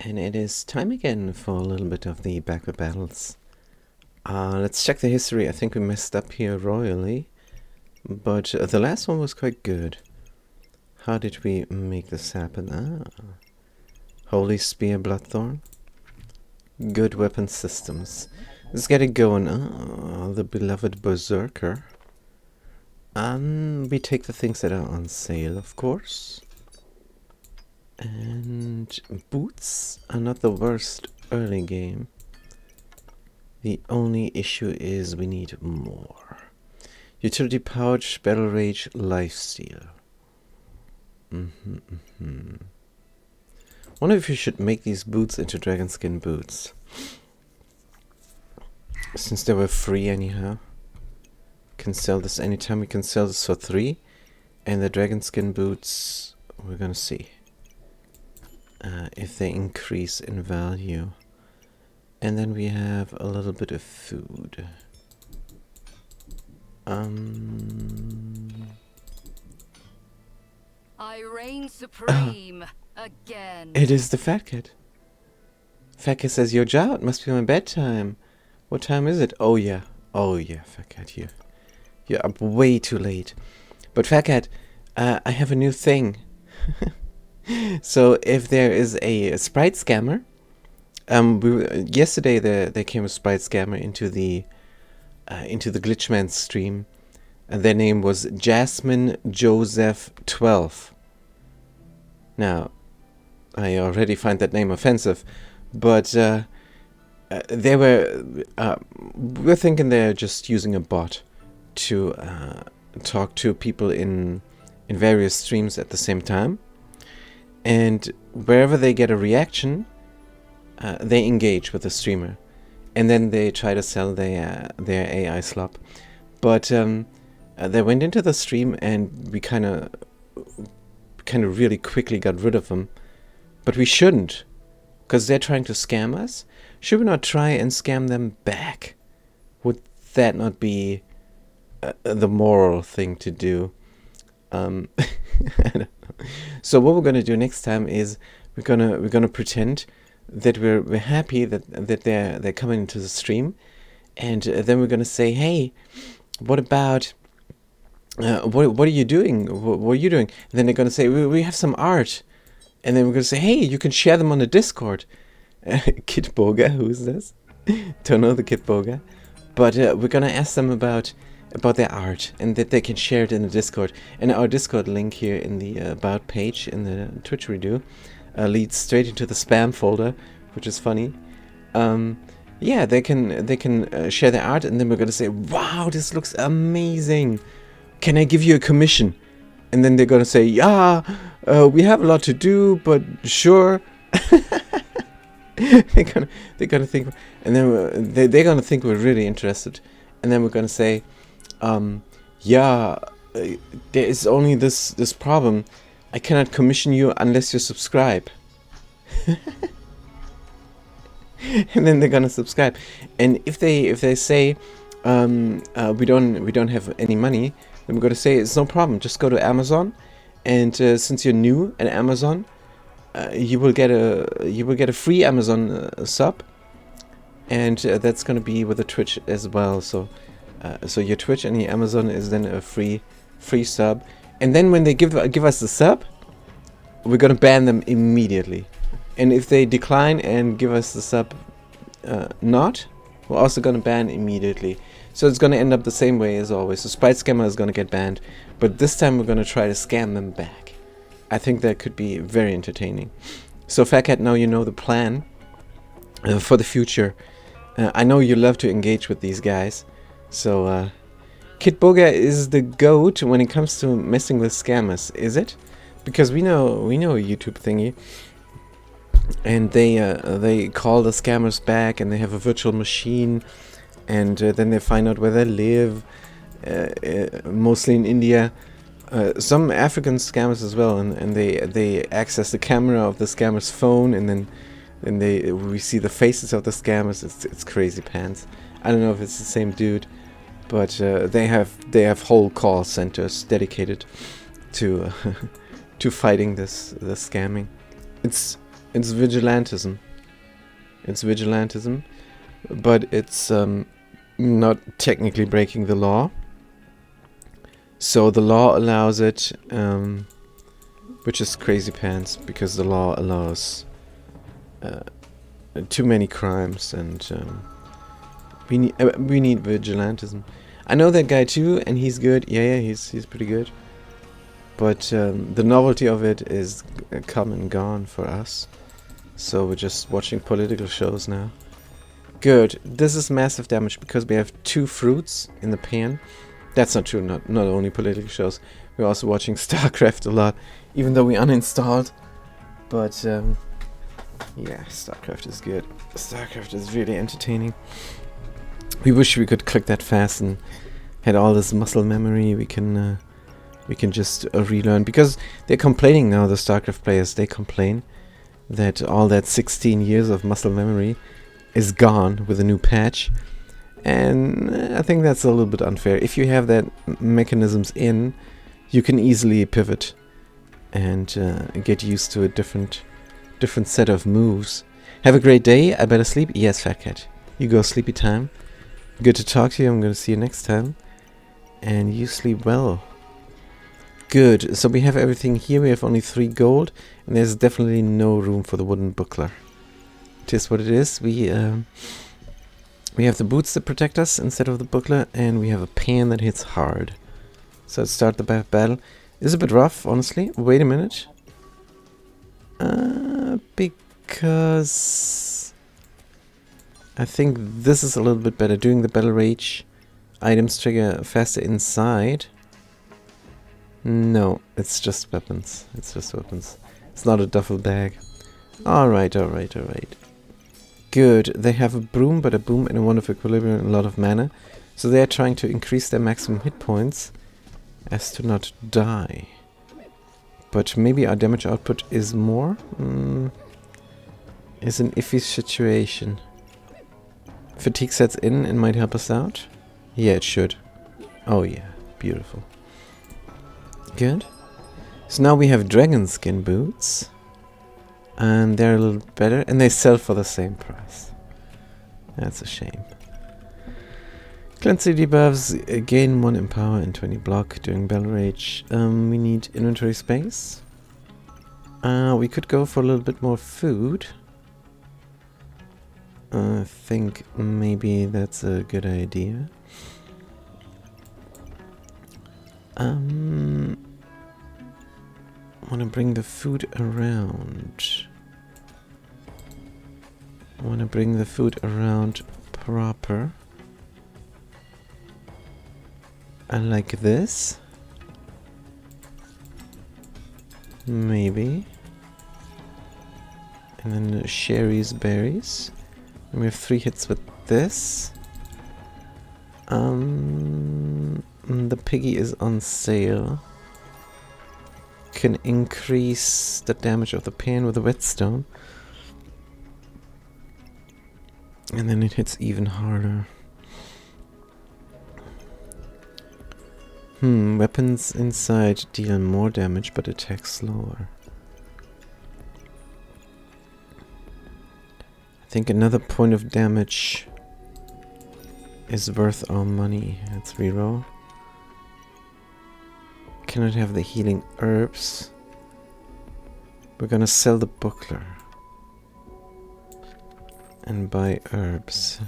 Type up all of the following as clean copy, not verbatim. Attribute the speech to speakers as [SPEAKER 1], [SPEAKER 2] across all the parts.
[SPEAKER 1] And it is time again for a little bit of the backward battles. Let's check the history. I think we messed up here royally, but the last one was quite good. How did we make this happen? Holy Spear Bloodthorn. Good weapon systems. Let's get it going. The beloved Berserker. We take the things that are on sale, of course. And boots are not the worst early game. The only issue is we need more. Utility pouch, battle rage, lifesteal. Wonder if you should make these boots into dragon skin boots. Since they were free anyhow. Can sell this anytime. We can sell this for 3. And the dragon skin boots, we're gonna see if they increase in value. And then we have a little bit of food.
[SPEAKER 2] I reign supreme again.
[SPEAKER 1] It is the Fat Cat. Fat Cat says, "Yo, Jow, it must be my bedtime. What time is it?" Oh yeah, Fat Cat, you're up way too late. But Fat Cat, I have a new thing. So if there is a sprite scammer, yesterday there came a sprite scammer into the Glitchman stream, and their name was Jasmine Joseph 12. Now, I already find that name offensive, but we're thinking they're just using a bot to talk to people in various streams at the same time, and wherever they get a reaction, they engage with the streamer, and then they try to sell their AI slop. But they went into the stream, and we kind of really quickly got rid of them. But we shouldn't, because they're trying to scam us. Should we not try and scam them back? Would that not be the moral thing to do? I don't know. So what we're gonna do next time is we're gonna pretend that we're happy that they're coming into the stream, and then we're gonna say, "Hey, what about what are you doing? What are you doing?" And then they're gonna say, "We have some art," and then we're gonna say, "Hey, you can share them on the Discord." Kid Boga, who's this? Don't know the Kid Boga, but we're gonna ask them about their art, and that they can share it in the Discord. And our Discord link here in the about page in the Twitch redo leads straight into the spam folder, which is funny. Yeah, they can share their art, and then we're gonna say, "Wow, this looks amazing. Can I give you a commission?" And then they're gonna say, "Yeah, we have a lot to do, but sure." they're gonna think, and then they're gonna think we're really interested, and then we're gonna say, "Yeah, there is only this problem. I cannot commission you unless you subscribe." And then they're gonna subscribe. And if they say, we don't have any money, then we're gonna say, "It's no problem. Just go to Amazon, and since you're new at Amazon, you will get a free Amazon sub, and that's gonna be with the Twitch as well. So your Twitch and your Amazon is then a free sub. And then when they give us the sub, we're gonna ban them immediately. And if they decline and give us the sub we're also gonna ban immediately. So it's gonna end up the same way as always. So Sprite Scammer is gonna get banned, but this time we're gonna try to scam them back. I think that could be very entertaining. So Fat Cat, now you know the plan for the future. I know you love to engage with these guys. So Kid Boga is the GOAT when it comes to messing with scammers, is it? Because we know a YouTube thingy, and they call the scammers back, and they have a virtual machine, and then they find out where they live, mostly in India. Some African scammers as well, and they access the camera of the scammer's phone, and then we see the faces of the scammers. It's crazy pants. I don't know if it's the same dude, but they have whole call centers dedicated to to fighting this scamming. It's It's vigilantism. It's vigilantism, but it's not technically breaking the law. So the law allows it, which is crazy pants, because the law allows too many crimes, and we need vigilantism. I know that guy too, and he's good. Yeah, he's pretty good. But the novelty of it is come and gone for us. So we're just watching political shows now. Good. This is massive damage because we have 2 fruits in the pan. That's not true. Not only political shows. We're also watching StarCraft a lot, even though we uninstalled. But yeah, StarCraft is good. StarCraft is really entertaining. We wish we could click that fast and had all this muscle memory. We can just relearn, because they're complaining now. The StarCraft players, they complain that all that 16 years of muscle memory is gone with a new patch, and I think that's a little bit unfair. If you have that mechanisms in, you can easily pivot and get used to a different set of moves. Have a great day. I better sleep. Yes, Fat Cat. You go sleepy time. Good to talk to you. I'm going to see you next time. And you sleep well. Good. So we have everything here. We have only 3 gold. And there's definitely no room for the wooden buckler. It is what it is. We have the boots that protect us instead of the buckler. And we have a pan that hits hard. So let's start the battle. It's a bit rough, honestly. Wait a minute. Because I think this is a little bit better. Doing the battle rage items trigger faster inside. No, it's just weapons. It's just weapons. It's not a duffel bag. Alright. Good. They have a broom, but a boom and a wand of equilibrium and a lot of mana. So they are trying to increase their maximum hit points as to not die. But maybe our damage output is more? Is an iffy situation. Fatigue sets in and might help us out. Yeah, it should. Oh yeah, beautiful. Good. So now we have dragon skin boots. And they're a little better. And they sell for the same price. That's a shame. Cleanse debuffs. Gain 1 empower and 20 block during battle rage. We need inventory space. We could go for a little bit more food. I think maybe that's a good idea. Want to bring the food around. Want to bring the food around proper. And like this. Maybe. And then Sherry's berries. And we have 3 hits with this. The piggy is on sale. Can increase the damage of the pan with a whetstone. And then it hits even harder. Weapons inside deal more damage but attack slower. I think another point of damage is worth our money. Let's reroll. Cannot have the healing herbs. We're gonna sell the buckler and buy herbs.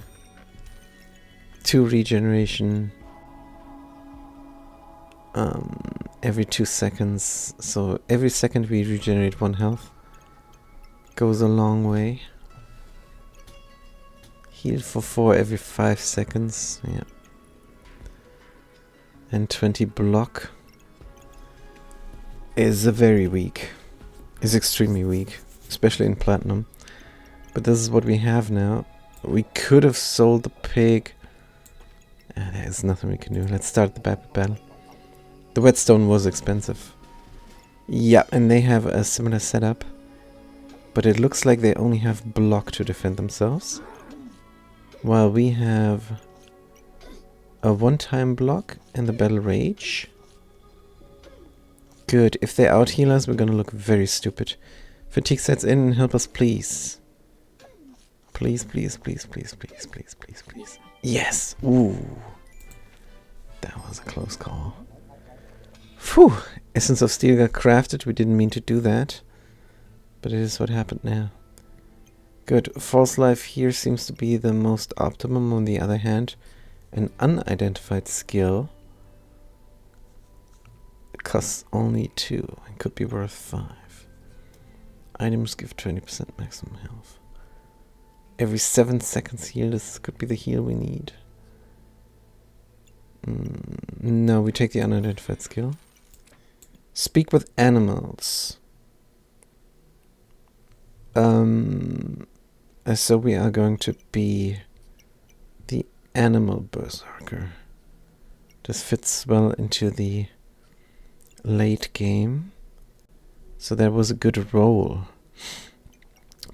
[SPEAKER 1] 2 regeneration every 2 seconds. So every second we regenerate 1 health. Goes a long way. Heal for 4 every 5 seconds. Yeah. And 20 block is very weak. Is extremely weak. Especially in platinum. But this is what we have now. We could have sold the pig. There's nothing we can do. Let's start the battle. The whetstone was expensive. Yeah, and they have a similar setup. But it looks like they only have block to defend themselves. While we have a 1-time block and the battle rage. Good. If they out heal us, we're gonna look very stupid. Fatigue sets in and help us, please. Please, please, please, please, please, please, please, please. Yes! Ooh. That was a close call. Phew! Essence of Steel got crafted. We didn't mean to do that. But it is what happened now. Good. False life here seems to be the most optimum. On the other hand, an unidentified skill costs only 2 and could be worth 5. Items give 20% maximum health. Every 7 seconds heal. This could be the heal we need. No, we take the unidentified skill. Speak with animals. So we are going to be the animal berserker. This fits well into the late game. So that was a good roll.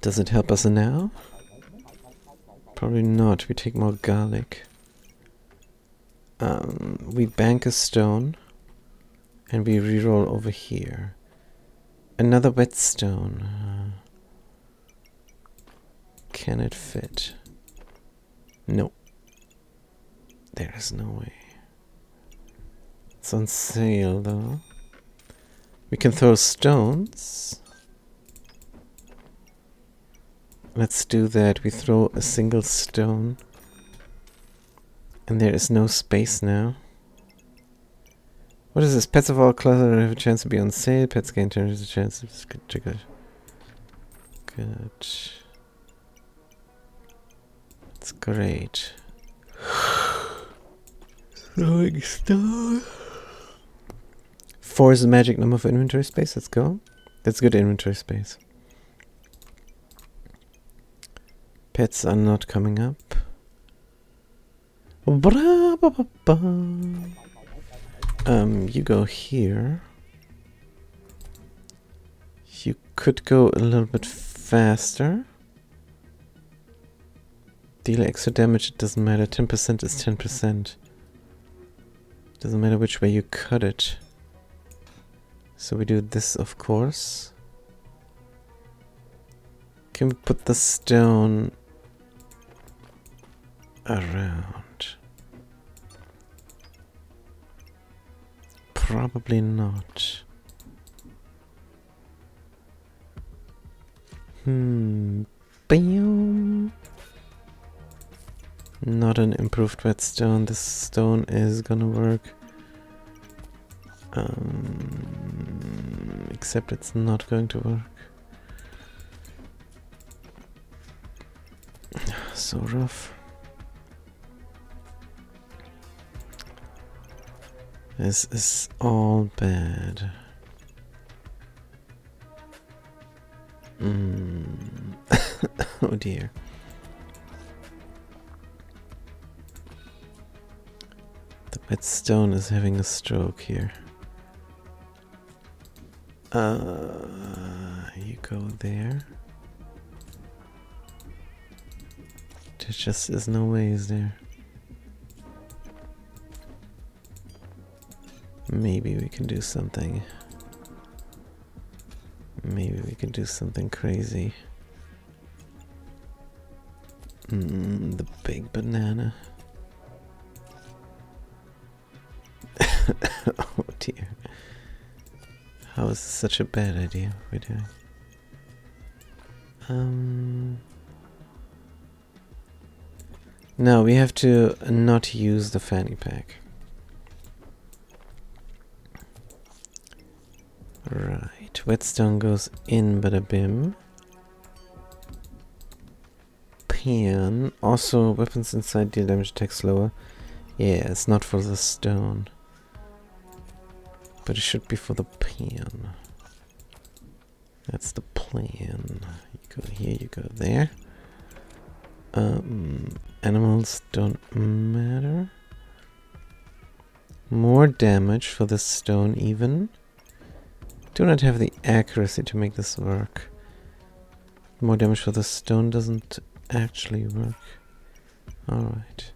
[SPEAKER 1] Does it help us now? Probably not. We take more garlic. We bank a stone. And we reroll over here. Another whetstone. Can it fit? No. There is no way. It's on sale though. We can throw stones. Let's do that. We throw a single stone. And there is no space now. What is this? Pets of all classes have a chance to be on sale. Pets gain 10% a chance to trigger. Good. That's great. Throwing stone. 4 is the magic number for inventory space. Let's go. That's good inventory space. Pets are not coming up. You go here. You could go a little bit faster. Deal extra damage, it doesn't matter. 10% is 10%. Doesn't matter which way you cut it. So we do this, of course. Can we put the stone around? Probably not. Bam. Not an improved whetstone. This stone is gonna work. Except it's not going to work. So rough. This is all bad. Oh dear. The whetstone is having a stroke here. You go there. There just is no way, is there? Maybe we can do something. Maybe we can do something crazy. The big banana. Oh dear. How is this such a bad idea we're doing? No, we have to not use the fanny pack. Right, whetstone goes in, bada bim. Pan. Also, weapons inside deal damage attack slower. Yeah, it's not for the stone. But it should be for the pan. That's the plan. You go here, you go there. Animals don't matter. More damage for the stone even. Do not have the accuracy to make this work. More damage for the stone doesn't actually work. Alright.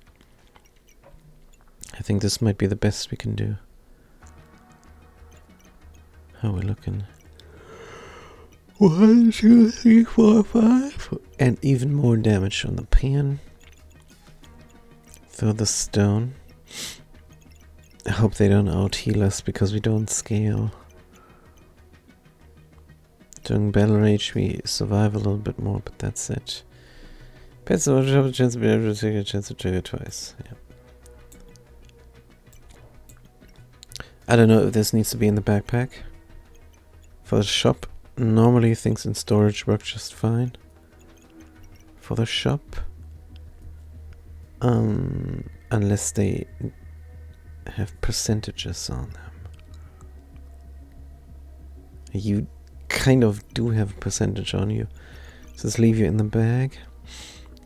[SPEAKER 1] I think this might be the best we can do. How are we looking? 1, 2, 3, 4, 5. And even more damage on the pan. Throw the stone. I hope they don't out-heal us because we don't scale. During Battle Rage we survive a little bit more, but that's it. Pets have a chance to be able to take a chance to trigger twice. Yeah. I don't know if this needs to be in the backpack. For the shop, normally things in storage work just fine. For the shop, unless they have percentages on them. You kind of do have a percentage on you. So just leave you in the bag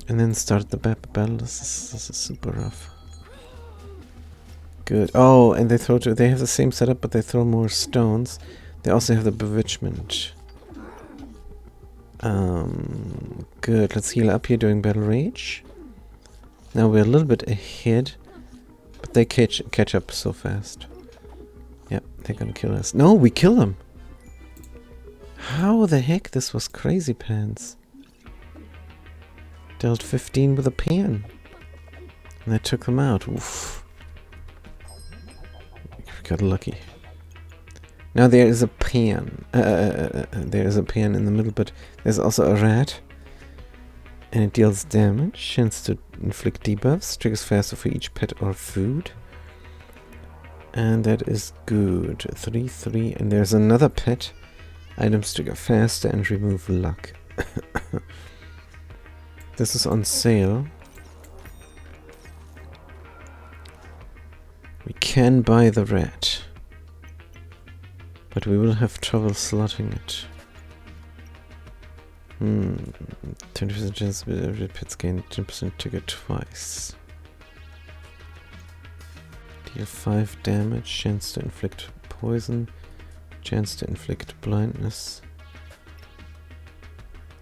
[SPEAKER 1] and then start the battle. This is super rough. Good. Oh, and they have the same setup, but they throw more stones. They also have the bewitchment. Good. Let's heal up here during Battle Rage. Now we're a little bit ahead, but they catch up so fast. Yep, they're gonna kill us. No, we kill them. How the heck? This was crazy pants. Dealt 15 with a pan. And I took them out. Oof. We got lucky. Now there is a pan. There is a pan in the middle, but there's also a rat. And it deals damage. Chance to inflict debuffs. Triggers faster for each pet or food. And that is good. 3/3. And there's another pet. Items trigger faster and remove luck. This is on sale. We can buy the rat. But we will have trouble slotting it. 20% chance with every pets gain 10% trigger twice. Deal 5 damage, chance to inflict poison, chance to inflict blindness.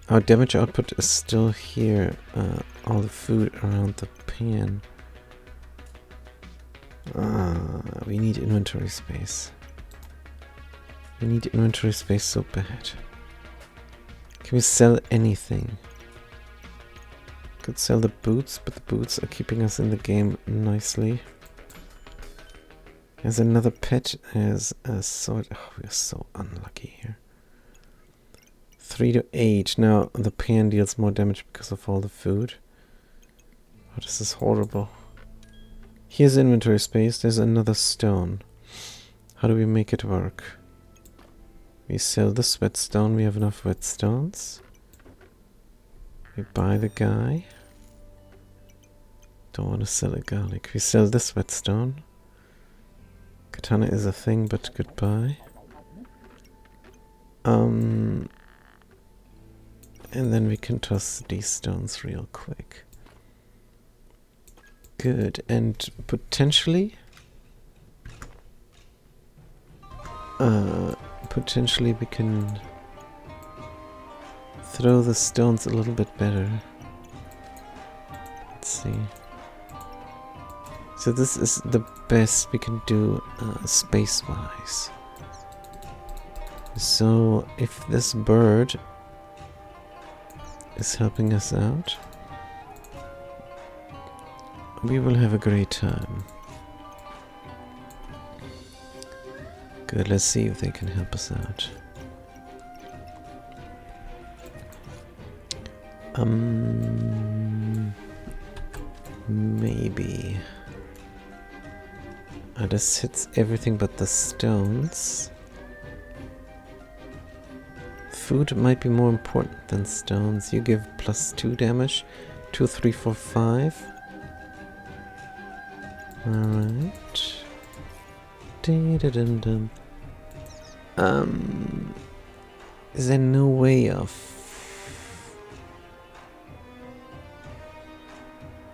[SPEAKER 1] Our damage output is still here. All the food around the pan. We need inventory space. We need inventory space so bad. Can we sell anything? Could sell the boots, but the boots are keeping us in the game nicely. There's another pet. There's a sword. Oh, we're so unlucky here. 3 to 8. Now the pan deals more damage because of all the food. Oh, this is horrible. Here's inventory space. There's another stone. How do we make it work? We sell this whetstone. We have enough whetstones. We buy the guy. Don't want to sell a garlic. We sell this whetstone. Katana is a thing, but goodbye. And then we can toss these stones real quick. Good, and potentially we can throw the stones a little bit better. Let's see. So this is the best we can do space-wise. So if this bird is helping us out, we will have a great time. Good, let's see if they can help us out. Maybe. This hits everything but the stones. Food might be more important than stones. You give +2 damage. 2, 3, 4, 5. Alright. Is there no way of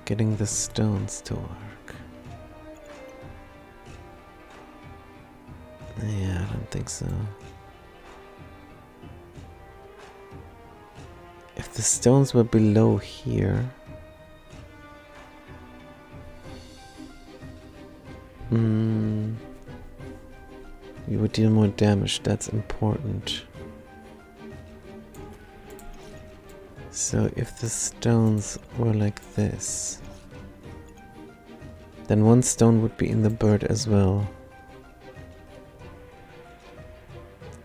[SPEAKER 1] getting the stones to work? Yeah, I don't think so. If the stones were below here... we would deal more damage, that's important. So if the stones were like this, then one stone would be in the bird as well.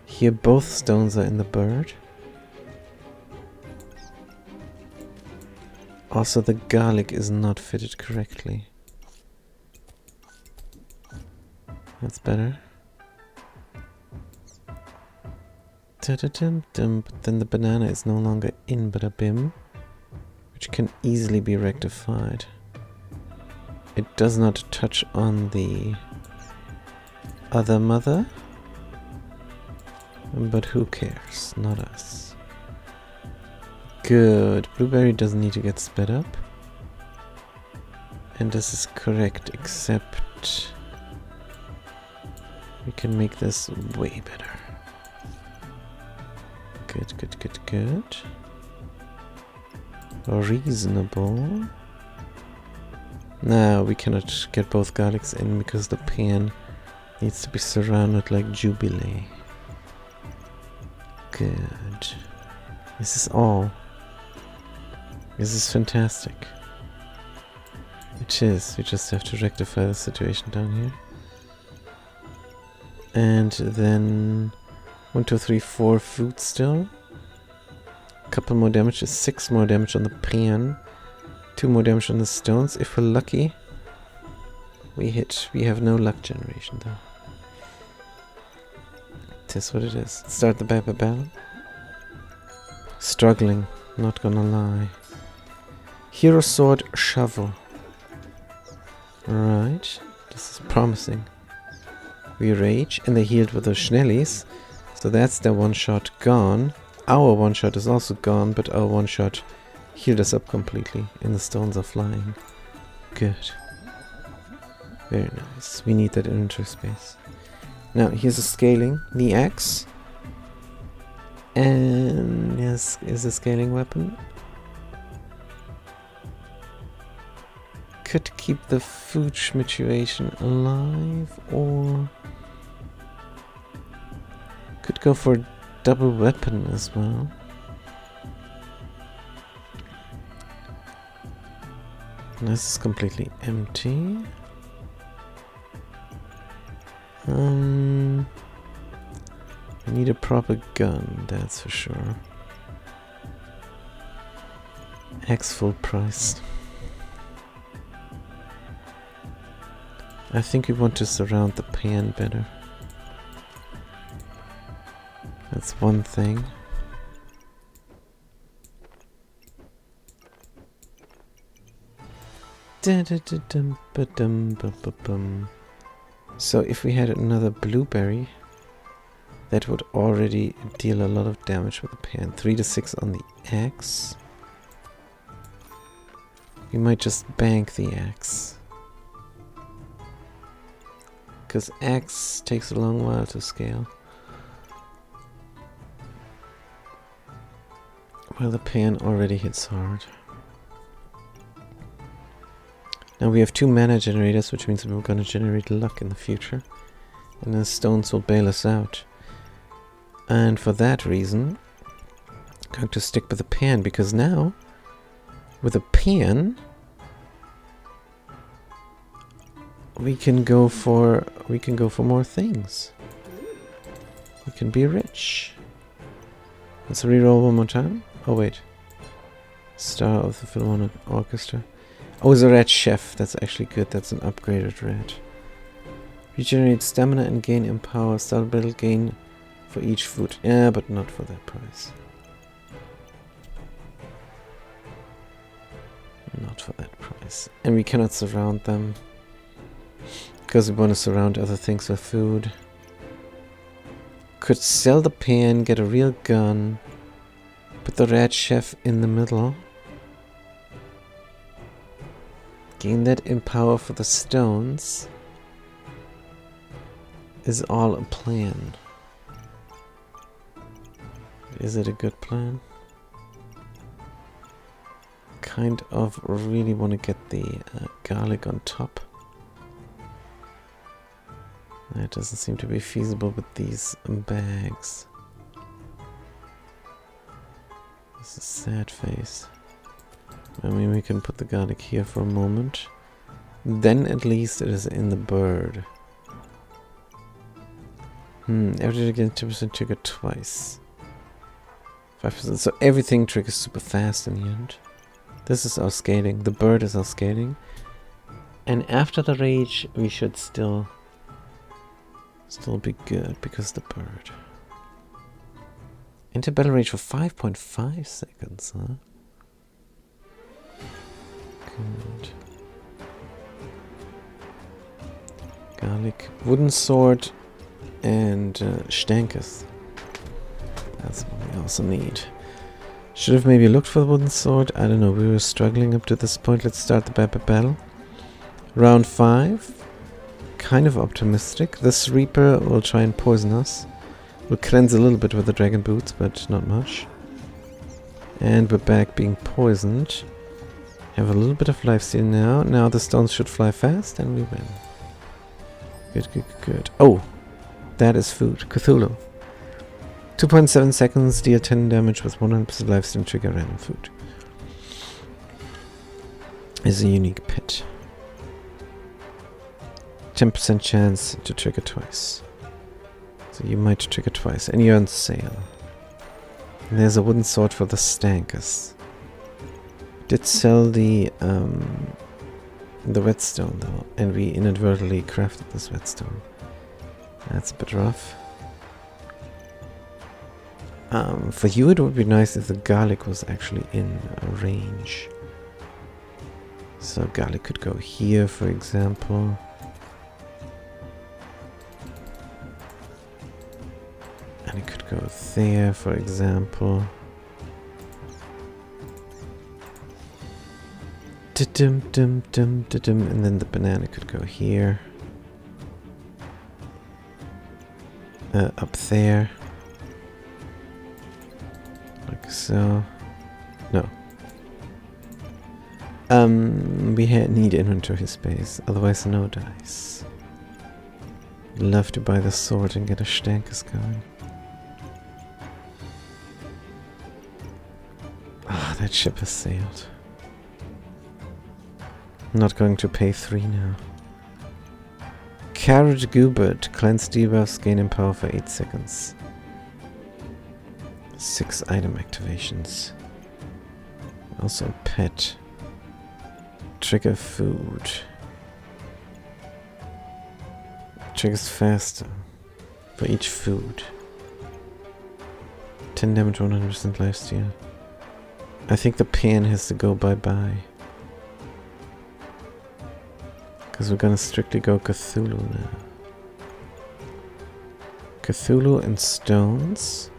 [SPEAKER 1] Here both stones are in the bird. Also the garlic is not fitted correctly. That's better. Ta-da-dum-dum. But then the banana is no longer in bada-bim, which can easily be rectified. It does not touch on the other mother, but who cares? Not us. Good. Blueberry doesn't need to get sped up. And this is correct, except we can make this way better. Good, good, good, good. Reasonable. Now we cannot get both garlics in because the pan needs to be surrounded like Jubilee. Good. This is all. This is fantastic. It is. We just have to rectify the situation down here. And then 1, 2, 3, 4 food still. A couple more damage is 6 more damage on the pan. 2 more damage on the stones. If we're lucky, we hit. We have no luck generation though. It is what it is. Start the battle. Struggling, not gonna lie. Hero sword, shovel. Right, this is promising. We rage and they healed with the Schnellies. So that's their one shot gone. Our one shot is also gone, but our one shot healed us up completely and the stones are flying. Good. Very nice. We need that inventory space. Now here's a scaling. The axe. And yes, is a scaling weapon. Could keep the food situation alive, or could go for a double weapon as well. This is completely empty. I need a proper gun, that's for sure. Axe full price. I think we want to surround the pan better. That's one thing. So if we had another blueberry, that would already deal a lot of damage with the pan. 3 to 6 on the axe. We might just bank the axe. Because axe takes a long while to scale. Well, the pan already hits hard. Now we have 2 mana generators, which means we're going to generate luck in the future. And the stones will bail us out. And for that reason, I'm going to stick with the pan, because now, with a pan, we can go for more things. We can be rich. Let's reroll one more time. Oh wait. Star of the Philharmonic Orchestra. Oh, it's a red chef. That's actually good. That's an upgraded red. Regenerate stamina and gain empower. Start battle gain for each food. Yeah, but not for that price. Not for that price. And we cannot surround them, because we want to surround other things with food. Could sell the pan, get a real gun, put the red chef in the middle. Gain that empower for the stones. Is all a plan. Is it a good plan? Kind of really want to get the garlic on top. That doesn't seem to be feasible with these bags. This is sad face. I mean, we can put the garlic here for a moment. Then at least it is in the bird. Every again 2% trigger twice. 5%. So everything triggers super fast in the end. This is our scaling. The bird is our scaling. And after the rage, we should still be good because the bird. Into battle rage for 5.5 seconds, huh? Good. Garlic, wooden sword, and Stankus. That's what we also need. Should have maybe looked for the wooden sword. I don't know. We were struggling up to this point. Let's start the battle. Round 5. Kind of optimistic. This Reaper will try and poison us. We'll cleanse a little bit with the dragon boots, but not much. And we're back being poisoned. Have a little bit of lifesteal now. Now the stones should fly fast and we win. Good, good, good. Oh! That is food. Cthulhu. 2.7 seconds, deal 10 damage with 100% lifesteal, trigger random food. Is a unique pet. 10% chance to trigger twice. So you might trigger twice. And you're on sale. And there's a wooden sword for the Stankus. Did sell the whetstone though. And we inadvertently crafted this whetstone. That's a bit rough. For you it would be nice if the garlic was actually in range. So garlic could go here, for example. And it could go there, for example. And then the banana could go here. Up there. Like so. No. We need inventory space, otherwise no dice. Love to buy the sword and get a Stankus going. Ah, that ship has sailed. Not going to pay 3 now. Carrot Goobert, cleanse debuffs, gain in power for 8 seconds. 6 item activations. Also pet. Trigger food. Triggers faster for each food. 10 damage, 100% lifesteal. I think the pan has to go bye-bye. Because we're gonna strictly go Cthulhu now. Cthulhu and stones.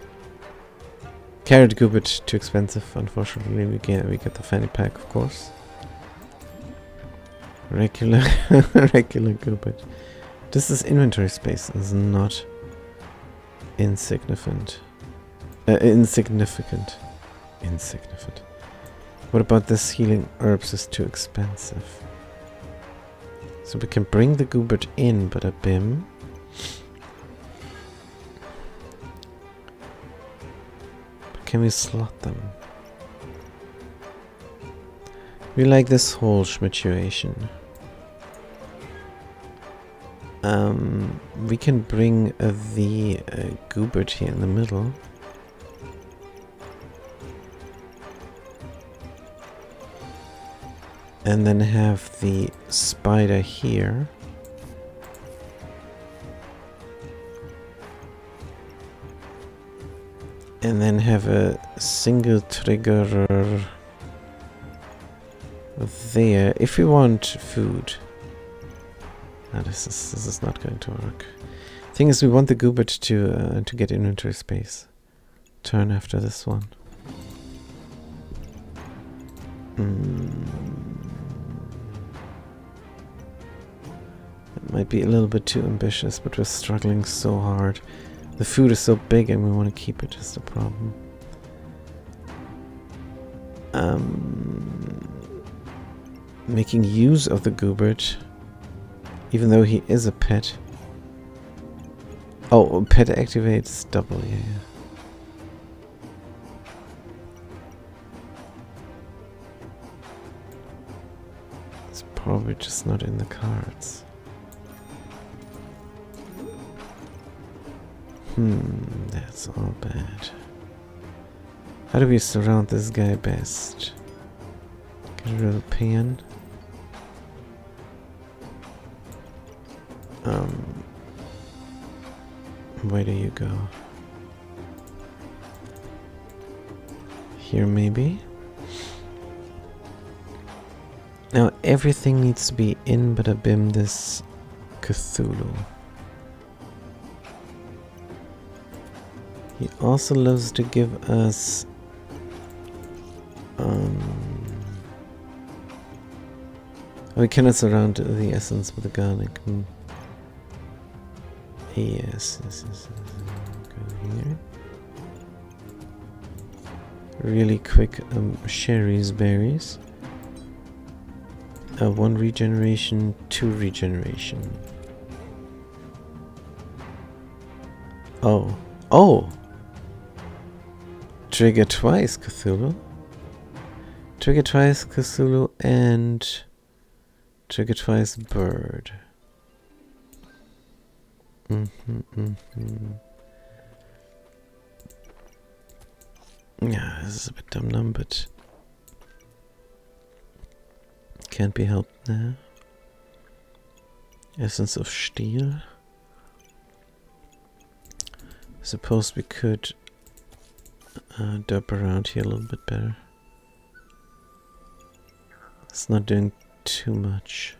[SPEAKER 1] Carrot Goobert, too expensive, unfortunately. We get the fanny pack, of course. Regular Goobert. This is inventory space, is not insignificant. Insignificant. What about this healing herbs is too expensive. So we can bring the Goobert in, but a bim. But can we slot them? We like this whole schmituation. We can bring the Goobert here in the middle. And then have the spider here. And then have a single triggerer there. If we want food. No, this is not going to work. Thing is, we want the Goobert to get inventory space. Turn after this one. It might be a little bit too ambitious, but we're struggling so hard. The food is so big and we want to keep it, is the problem. Making use of the Goobert, even though he is a pet. Oh, pet activates double, yeah. It's probably just not in the cards. That's all bad. How do we surround this guy best? Get rid of the pan. Where do you go? Here maybe? Now everything needs to be in but abim this Cthulhu. He also loves to give us we cannot surround the essence with the garlic. Yes. Go here. Really quick, Sherry's berries. 1 regeneration, 2 regeneration. Oh! Trigger twice, Cthulhu. Trigger twice, Cthulhu, and trigger twice, bird. Yeah, this is a bit dumb, but can't be helped now. Essence of Steel. Suppose we could derp around here a little bit better. It's not doing too much.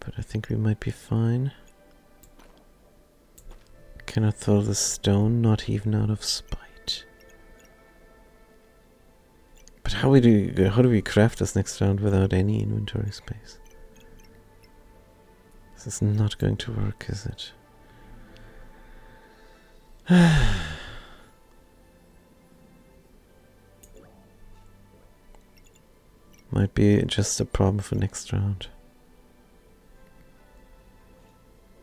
[SPEAKER 1] But I think we might be fine. Cannot throw the stone, not even out of spite. But how do we craft this next round without any inventory space? This is not going to work, is it? Might be just a problem for next round.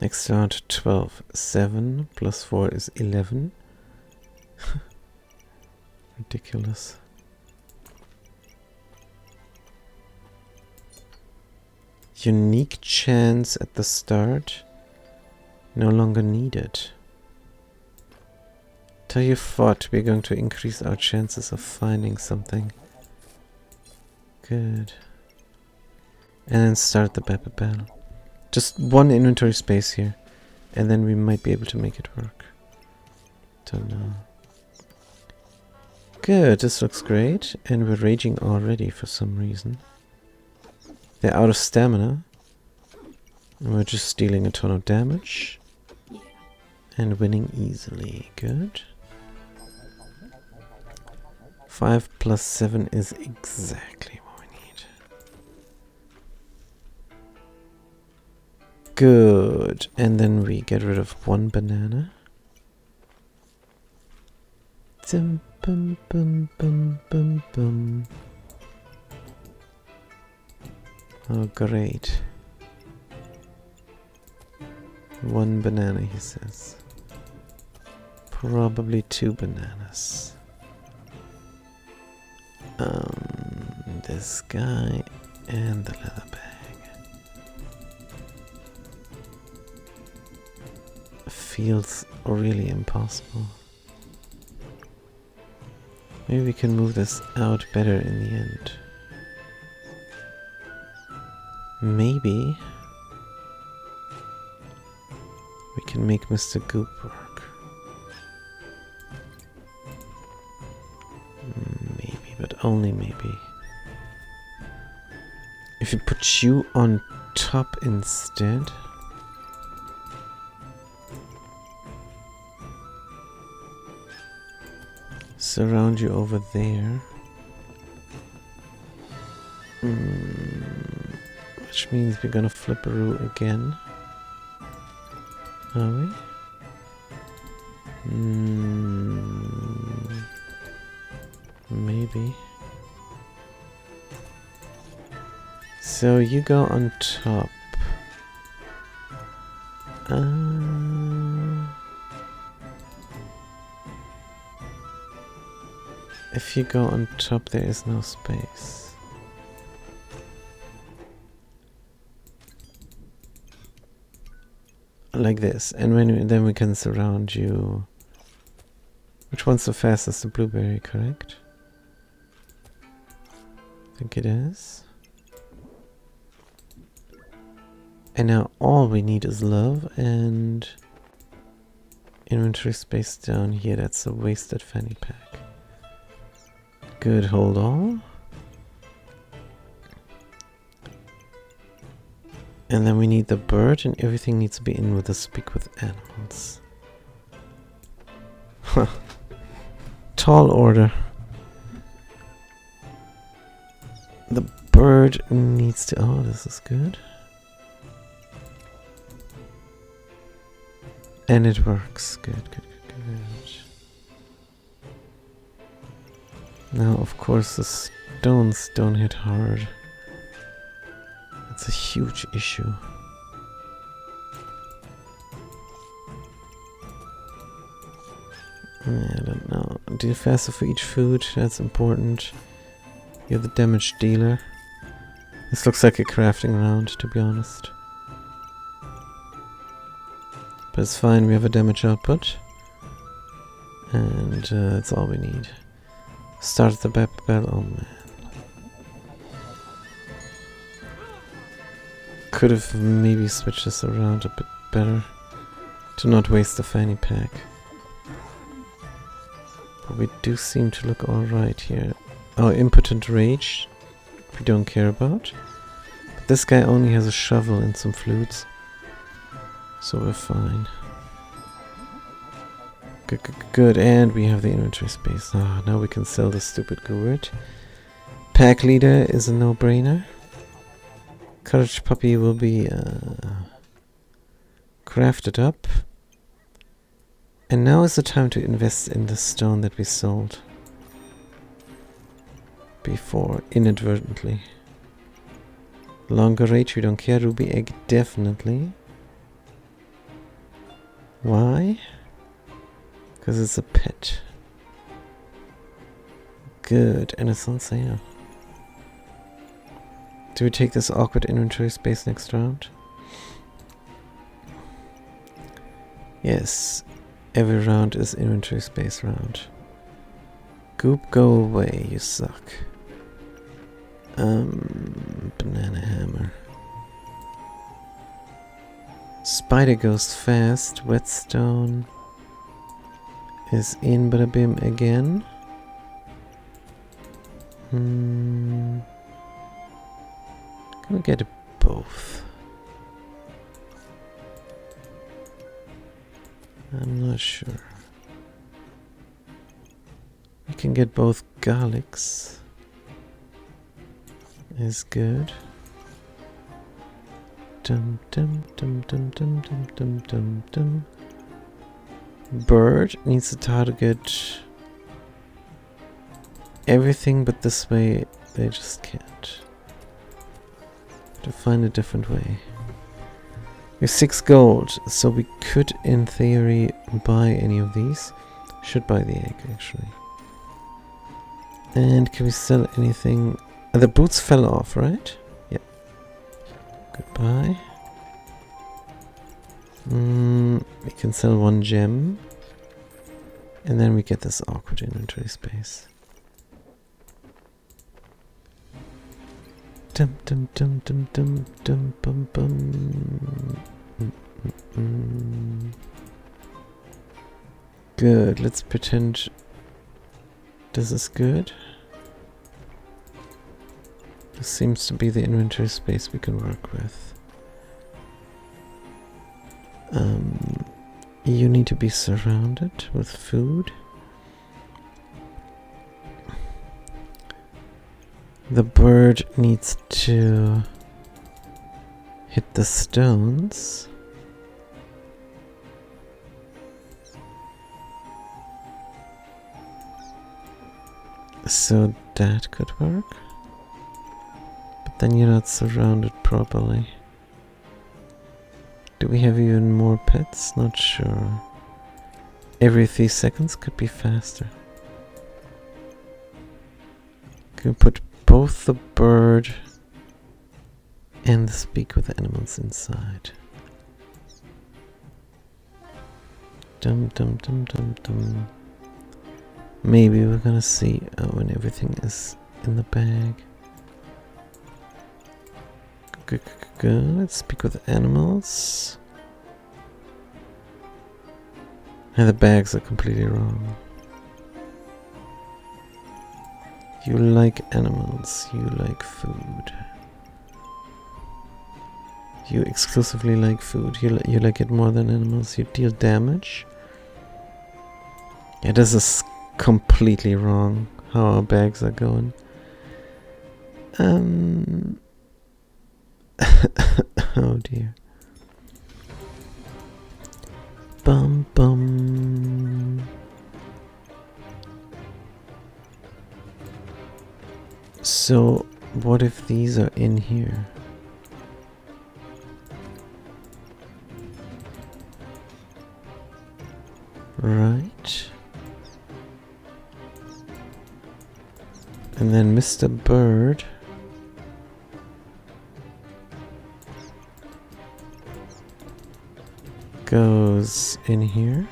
[SPEAKER 1] Next round 12. 7 plus 4 is 11. Ridiculous. Unique chance at the start. No longer needed. Tell you what, we're going to increase our chances of finding something. Good. And then start the battle. Just 1 inventory space here. And then we might be able to make it work. Don't know. Good, this looks great. And we're raging already for some reason. They're out of stamina. And we're just dealing a ton of damage. And winning easily. Good. 5 plus 7 is exactly what we need. Good. And then we get rid of 1 banana. Bum, bum, bum, bum, bum, bum. Oh, great. 1 banana, he says. Probably 2 bananas. This guy and the leather bag. Feels really impossible. Maybe we can move this out better in the end. Maybe we can make Mr. Goop work. Maybe, but only maybe. If you put you on top instead. Surround you over there. Which means we're gonna flipperoo again. Are we? Maybe. So you go on top. If you go on top, there is no space. like this, and then we can surround you. Which one's the fastest? The blueberry, correct? I think it is. And now all we need is love and inventory space down here. That's a wasted fanny pack. Good, hold on. And then we need the bird, and everything needs to be in with the speak with animals. Huh. Tall order. The bird needs to... Oh, this is good. And it works. Good, good, good, good. Now, of course, the stones don't hit hard. It's a huge issue. I don't know. Do faster for each food. That's important. You're the damage dealer. This looks like a crafting round, to be honest. But it's fine, we have a damage output. And that's all we need. Start the battle. Oh man. Could have maybe switched this around a bit better. To not waste the fanny pack. But we do seem to look alright here. Oh, impotent rage. We don't care about. But this guy only has a shovel and some flutes. So we're fine. Good, good, good. And we have the inventory space. Ah, now we can sell the stupid gourd. Pack leader is a no-brainer. Courage puppy will be crafted up. And now is the time to invest in the stone that we sold before, inadvertently. Longer rage, we don't care. Ruby egg, definitely. Why? Because it's a pet. Good, and it's on sale. Do we take this awkward inventory space next round? Yes. Every round is inventory space round. Goop, go away, you suck. Banana hammer. Spider goes fast. Whetstone is in bada bim again. Can we get both? I'm not sure. We can get both garlics. Is good. Dum dum dum dum dum dum dum dum dum. Bird needs to target everything, but this way they just can't. To find a different way. We have 6 gold, so we could, in theory, buy any of these. Should buy the egg, actually. And can we sell anything? The boots fell off, right? Yep. Goodbye. We can sell 1 gem. And then we get this awkward inventory space. Dum dum dum dum dum dum bum bum. Good, let's pretend this is good. This seems to be the inventory space we can work with. You need to be surrounded with food. The bird needs to hit the stones. So that could work. But then you're not surrounded properly. Do we have even more pets? Not sure. Every 3 seconds could be faster. Can we put both the bird and the speak with animals inside? Dum dum dum dum dum. Maybe we're gonna see when everything is in the bag. Let's speak with animals. And the bags are completely wrong. You like animals, you like food. You exclusively like food, you like it more than animals, you deal damage. Yeah, this is completely wrong, how our bags are going. Oh dear. Bum bum. So, what if these are in here? Right. And then Mr. Bird goes in here.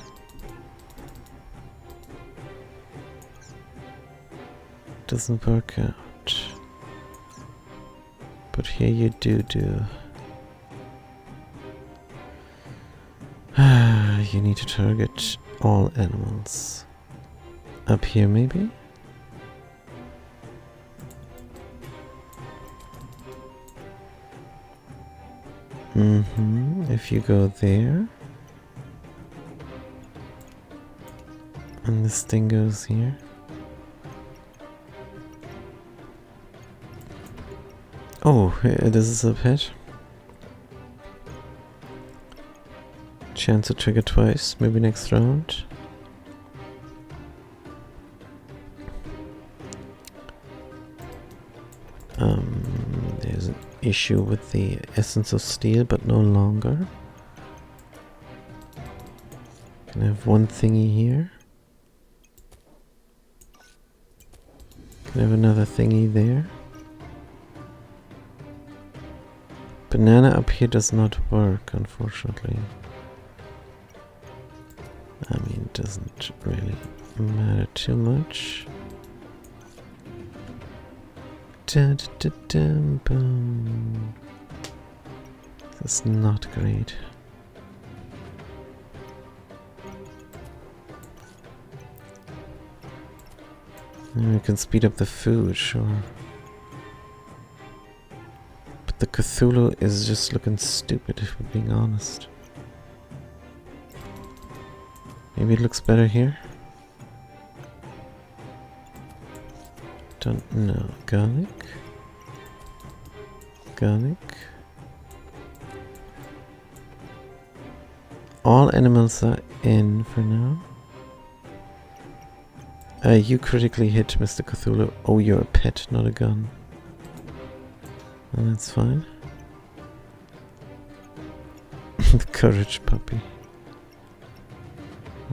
[SPEAKER 1] Doesn't work out. But here you do. You need to target all animals. Up here maybe? If you go there. And this thing goes here. Oh, this is a pet. Chance to trigger twice, maybe next round. There's an issue with the Essence of Steel, but no longer. Can I have one thingy here? Can I have another thingy there? Banana up here does not work, unfortunately. I mean, it doesn't really matter too much. Boom. That's not great. And we can speed up the food, sure. But the Cthulhu is just looking stupid, if we're being honest. Maybe it looks better here? Don't know. Garlic? Garlic? All animals are in for now. You critically hit Mr. Cthulhu. Oh, you're a pet, not a gun. Well, that's fine. The courage puppy.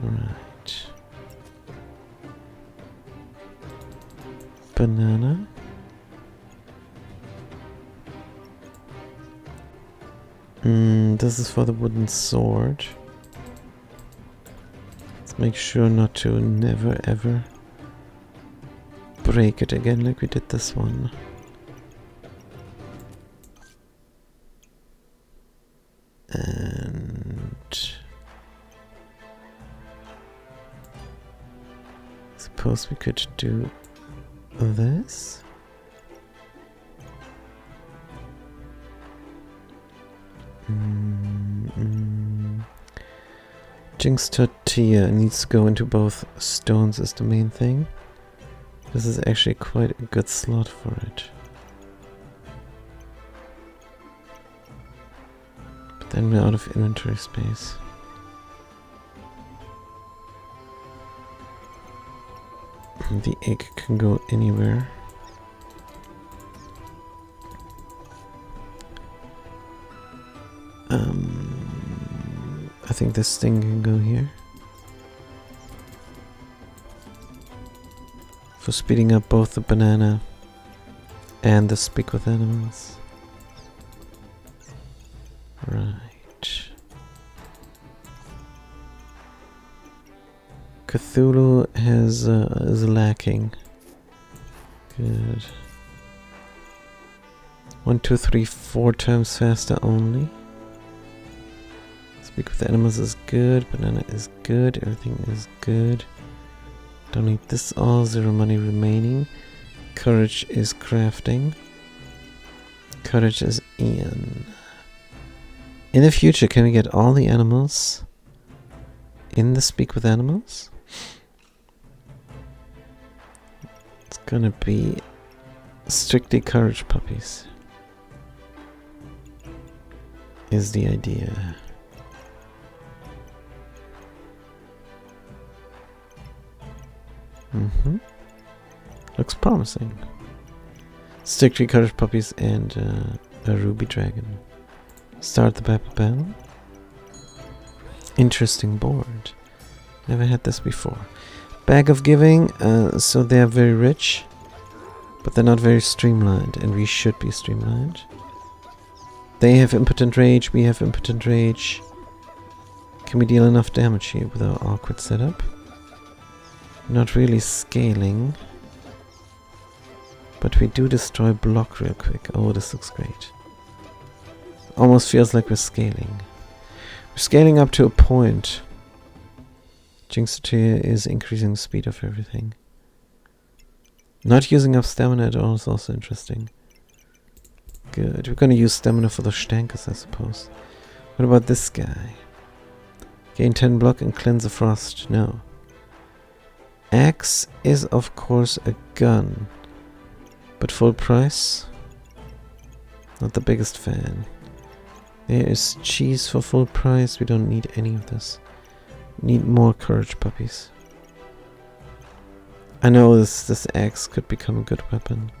[SPEAKER 1] Right. Banana. This is for the wooden sword. Let's make sure not to never ever break it again like we did this one. And suppose we could do this. Jinx Tortilla needs to go into both stones as the main thing. This is actually quite a good slot for it. But then we're out of inventory space. The egg can go anywhere. I think this thing can go here. For speeding up both the banana and the speak with animals. Right. Cthulhu has is lacking. Good. 1, 2, 3, 4 times faster only. Speak with animals is good. Banana is good. Everything is good. Don't need this all. 0 money remaining. Courage is crafting. Courage is Ian. In the future, can we get all the animals in the Speak with Animals? It's gonna be strictly courage puppies. Is the idea. Looks promising. Strictly courage puppies and a ruby dragon. Start the battle. Interesting board. Never had this before. Bag of Giving. So they're very rich, but they're not very streamlined, and we should be streamlined. They have Impotent Rage. We have Impotent Rage. Can we deal enough damage here with our awkward setup? Not really scaling. But we do destroy block real quick. Oh, this looks great. Almost feels like we're scaling. We're scaling up to a point. Jinxotea is increasing the speed of everything. Not using up stamina at all is also interesting. Good. We're gonna use stamina for the Stankers, I suppose. What about this guy? Gain 10 block and cleanse the frost. No. Axe is of course a gun. But full price? Not the biggest fan. There is cheese for full price. We don't need any of this. We need more courage puppies. I know this axe could become a good weapon.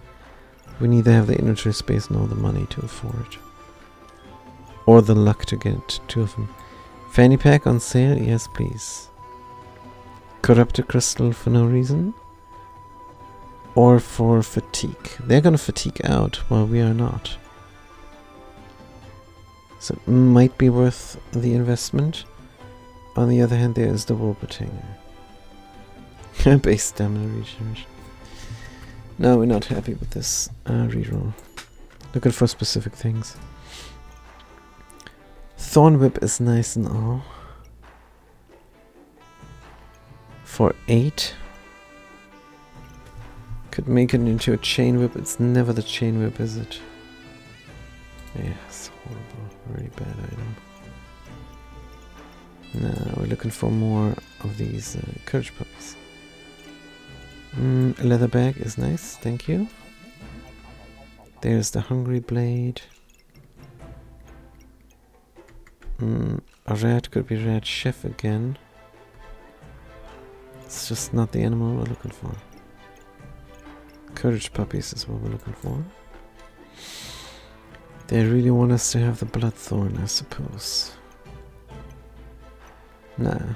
[SPEAKER 1] We neither have the inventory space nor the money to afford. Or the luck to get 2 of them. Fanny pack on sale? Yes, please. Corrupted crystal for no reason? Or for fatigue. They're gonna fatigue out while we are not. So it might be worth the investment. On the other hand, there is the Wolpertinger. Base stamina regeneration. No, we're not happy with this reroll. Looking for specific things. Thorn Whip is nice and all. For 8. Could make it into a Chain Whip. It's never the Chain Whip, is it? Yeah, it's horrible. Very bad item. No, we're looking for more of these courage puppies. A leather bag is nice, thank you. There's the Hungry Blade. A rat could be Rat Chef again. It's just not the animal we're looking for. Courage puppies is what we're looking for. They really want us to have the Bloodthorn, I suppose. Nah,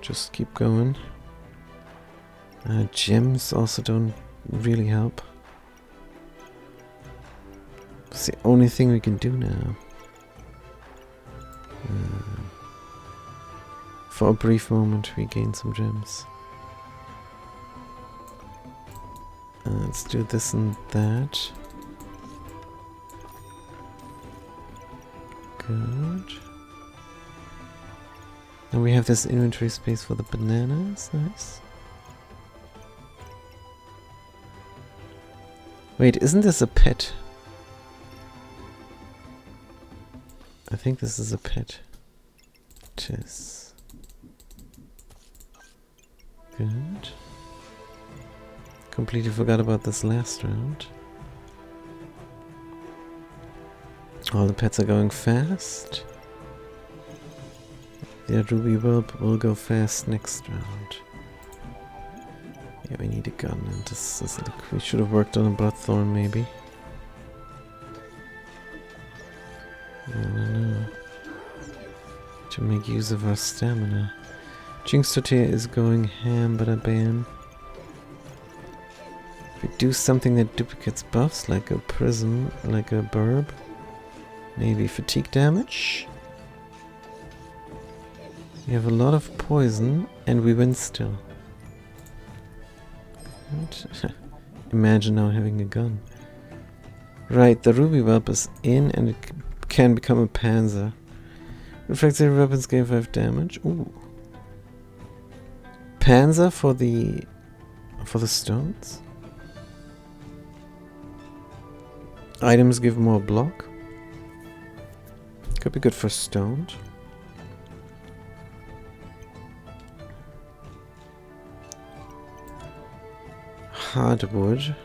[SPEAKER 1] just keep going. Gems also don't really help. It's the only thing we can do now. For a brief moment we gain some gems. Let's do this and that. Good. And we have this inventory space for the bananas. Nice. Wait, isn't this a pet? I think this is a pet. It is. Good. Completely forgot about this last round. All the pets are going fast. The Ruby Whelp will go fast next round. Yeah, we need a gun, and this is like we should have worked on a Bloodthorn maybe. I don't know. To make use of our stamina. Jinxotea is going ham, bada bam. If we do something that duplicates buffs, like a prism, like a burb, maybe fatigue damage. We have a lot of poison, and we win still. What? Imagine now having a gun. Right, the ruby whelp is in, and it can become a panzer. Refractory weapons gain 5 damage. Ooh. Panzer for the stones. Items give more block. Could be good for stoned. Hardwood.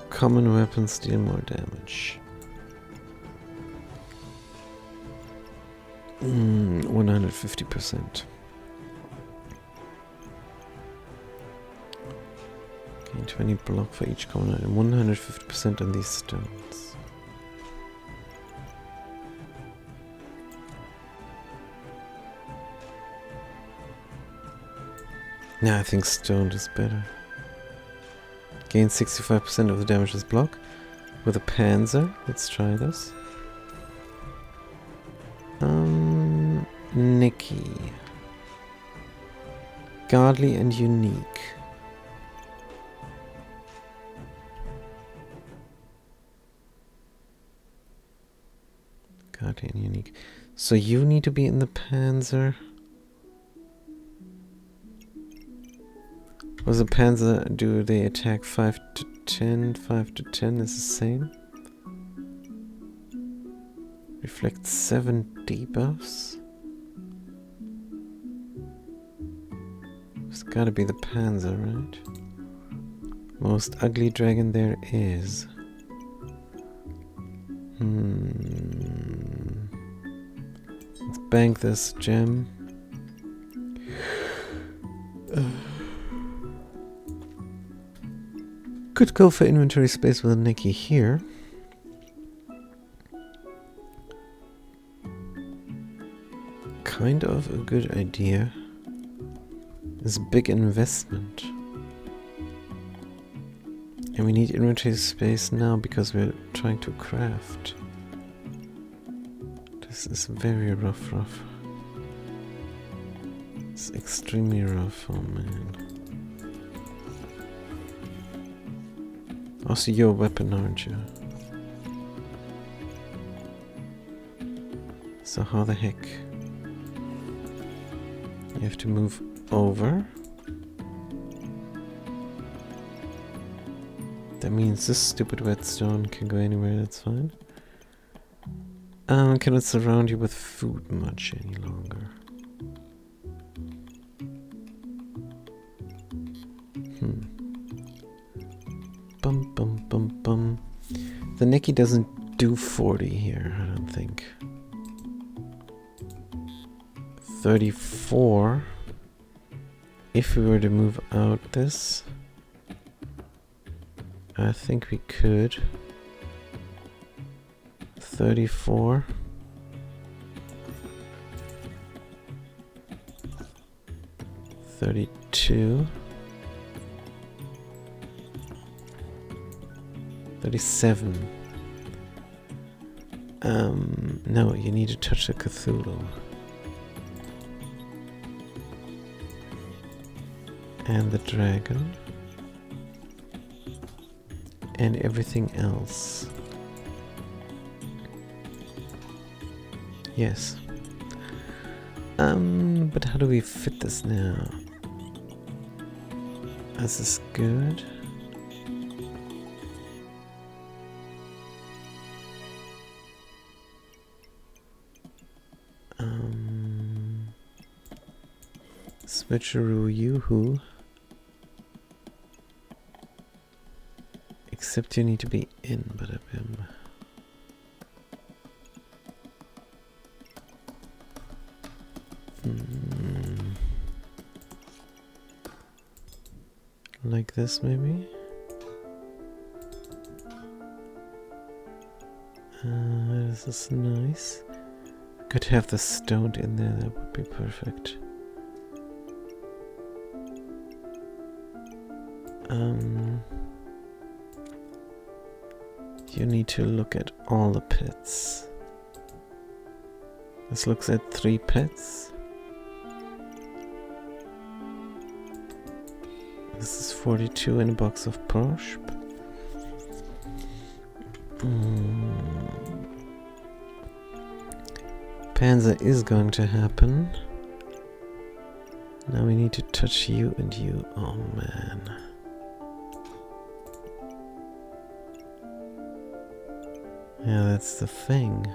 [SPEAKER 1] Common weapons deal more damage. 150%. Gain 20 block for each common item. 150% on these stones. Nah, I think stoned is better. Gain 65% of the damage as block with a panzer. Let's try this. Nikki. Godly and unique. Godly and unique. So you need to be in the panzer. Was a panzer, do they attack 5 to 10? 5 to 10 is the same. Reflect 7 debuffs. It's gotta be the panzer, right? Most ugly dragon there is. Let's bank this gem. Could go for inventory space with a Nikki here. Kind of a good idea. It's a big investment. And we need inventory space now because we're trying to craft. This is very rough. It's extremely rough, oh man. Also, you're a weapon, aren't you? So how the heck? You have to move over. That means this stupid whetstone can go anywhere, that's fine. Cannot surround you with food much any longer. Bum. The Nikki doesn't do 40 here, I don't think. 34. If we were to move out this, I think we could. 34. 32. 37. No, you need to touch the Cthulhu. And the dragon. And everything else. Yes. But how do we fit this now? Is this good? Switcheroo yoo-hoo. Except you need to be in Badabim. Like this maybe? This is nice. Could have the stone in there, that would be perfect. You need to look at all the pits. This looks at 3 pets. This is 42 in a box of Porsche. Panzer is going to happen. Now we need to touch you and you. Oh man. Yeah, that's the thing.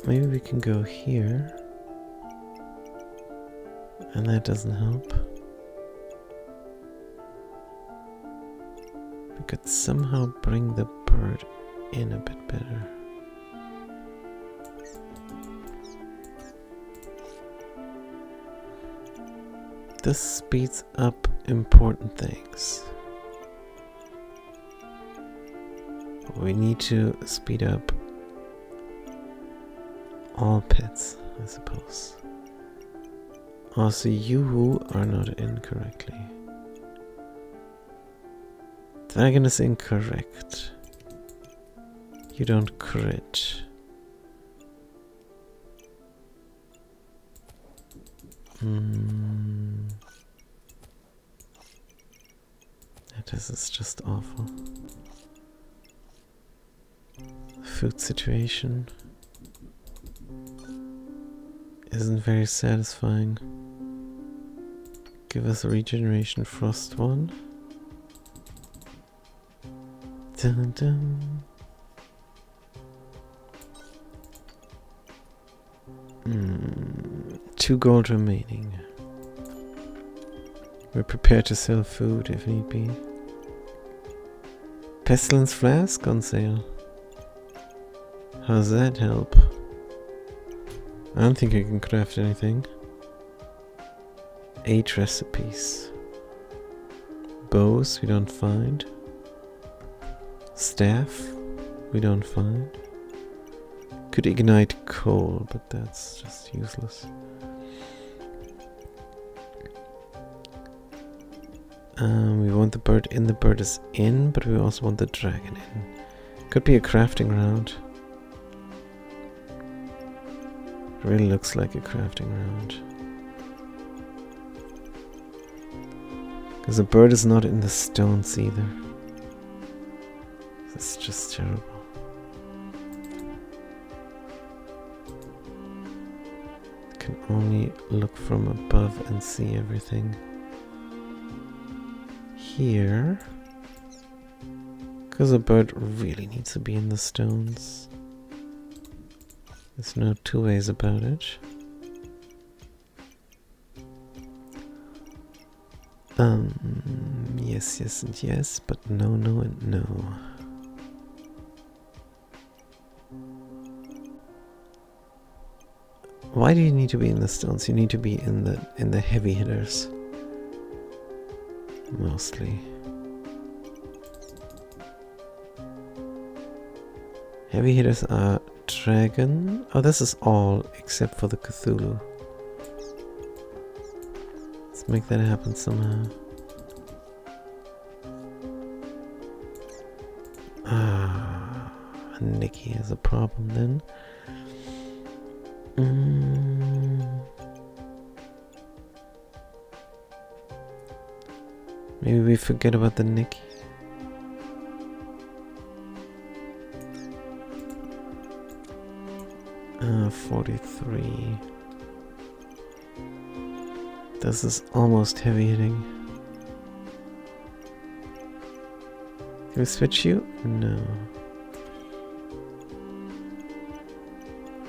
[SPEAKER 1] Maybe we can go here. And that doesn't help. We could somehow bring the bird in a bit better. This speeds up important things. We need to speed up all pets, I suppose. Also, you are not in correctly. Dragon is incorrect. You don't crit. This is just awful. Food situation isn't very satisfying. Give us a regeneration frost one. Dun dun. 2 gold remaining. We're prepared to sell food if need be. Pestilence flask on sale. How's that help? I don't think I can craft anything. 8 recipes. Bows we don't find. Staff we don't find. Could ignite coal, but that's just useless. We want the bird in. The bird is in, but we also want the dragon in. Could be a crafting round. It really looks like a crafting round. Because the bird is not in the stones either. It's just terrible. Can only look from above and see everything. Here, because a bird really needs to be in the stones. There's no 2 ways about it. Yes, yes, and yes, but no, no, and no. Why do you need to be in the stones? You need to be in the heavy hitters. Mostly. Heavy hitters are dragon. Oh, this is all except for the Cthulhu. Let's make that happen somehow. Nikki has a problem then. Maybe we forget about the Nikki. Ah, 43. This is almost heavy hitting. Can we switch you? No.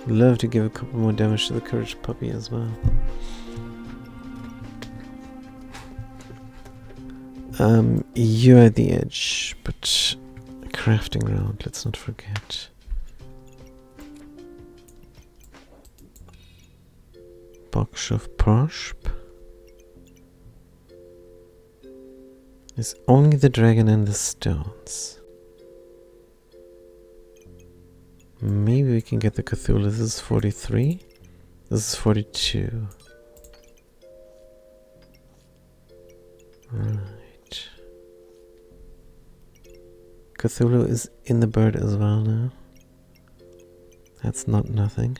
[SPEAKER 1] Love to give a couple more damage to the Courage Puppy as well. You're at the edge, but a crafting round, let's not forget. Box of Prosp. There's only the dragon and the stones. Maybe we can get the Cthulhu. This is 43. This is 42. Right. Cthulhu is in the bird as well now. That's not nothing.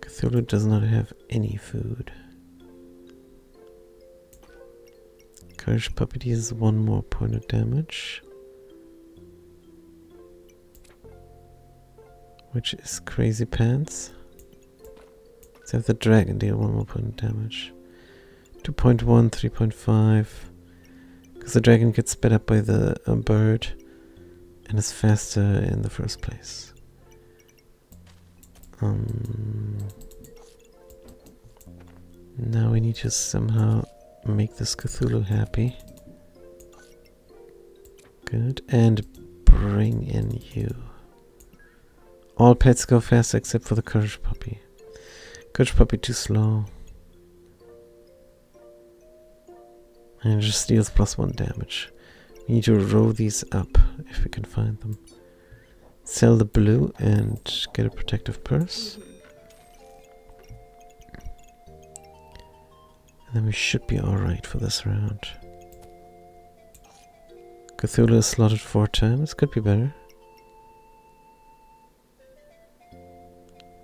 [SPEAKER 1] Cthulhu does not have any food. Courage Puppy deals 1 more point of damage. Which is Crazy Pants. Let's have the dragon deal 1 more point of damage. 2.1, 3.5. Because the dragon gets sped up by the bird and is faster in the first place. Now we need to somehow make this Cthulhu happy. Good. And bring in you. All pets go faster except for the Courage Puppy. Courage Puppy too slow. And it just deals +1 damage. We need to roll these up if we can find them. Sell the blue and get a protective purse. And then we should be alright for this round. Cthulhu is slotted 4 times. Could be better.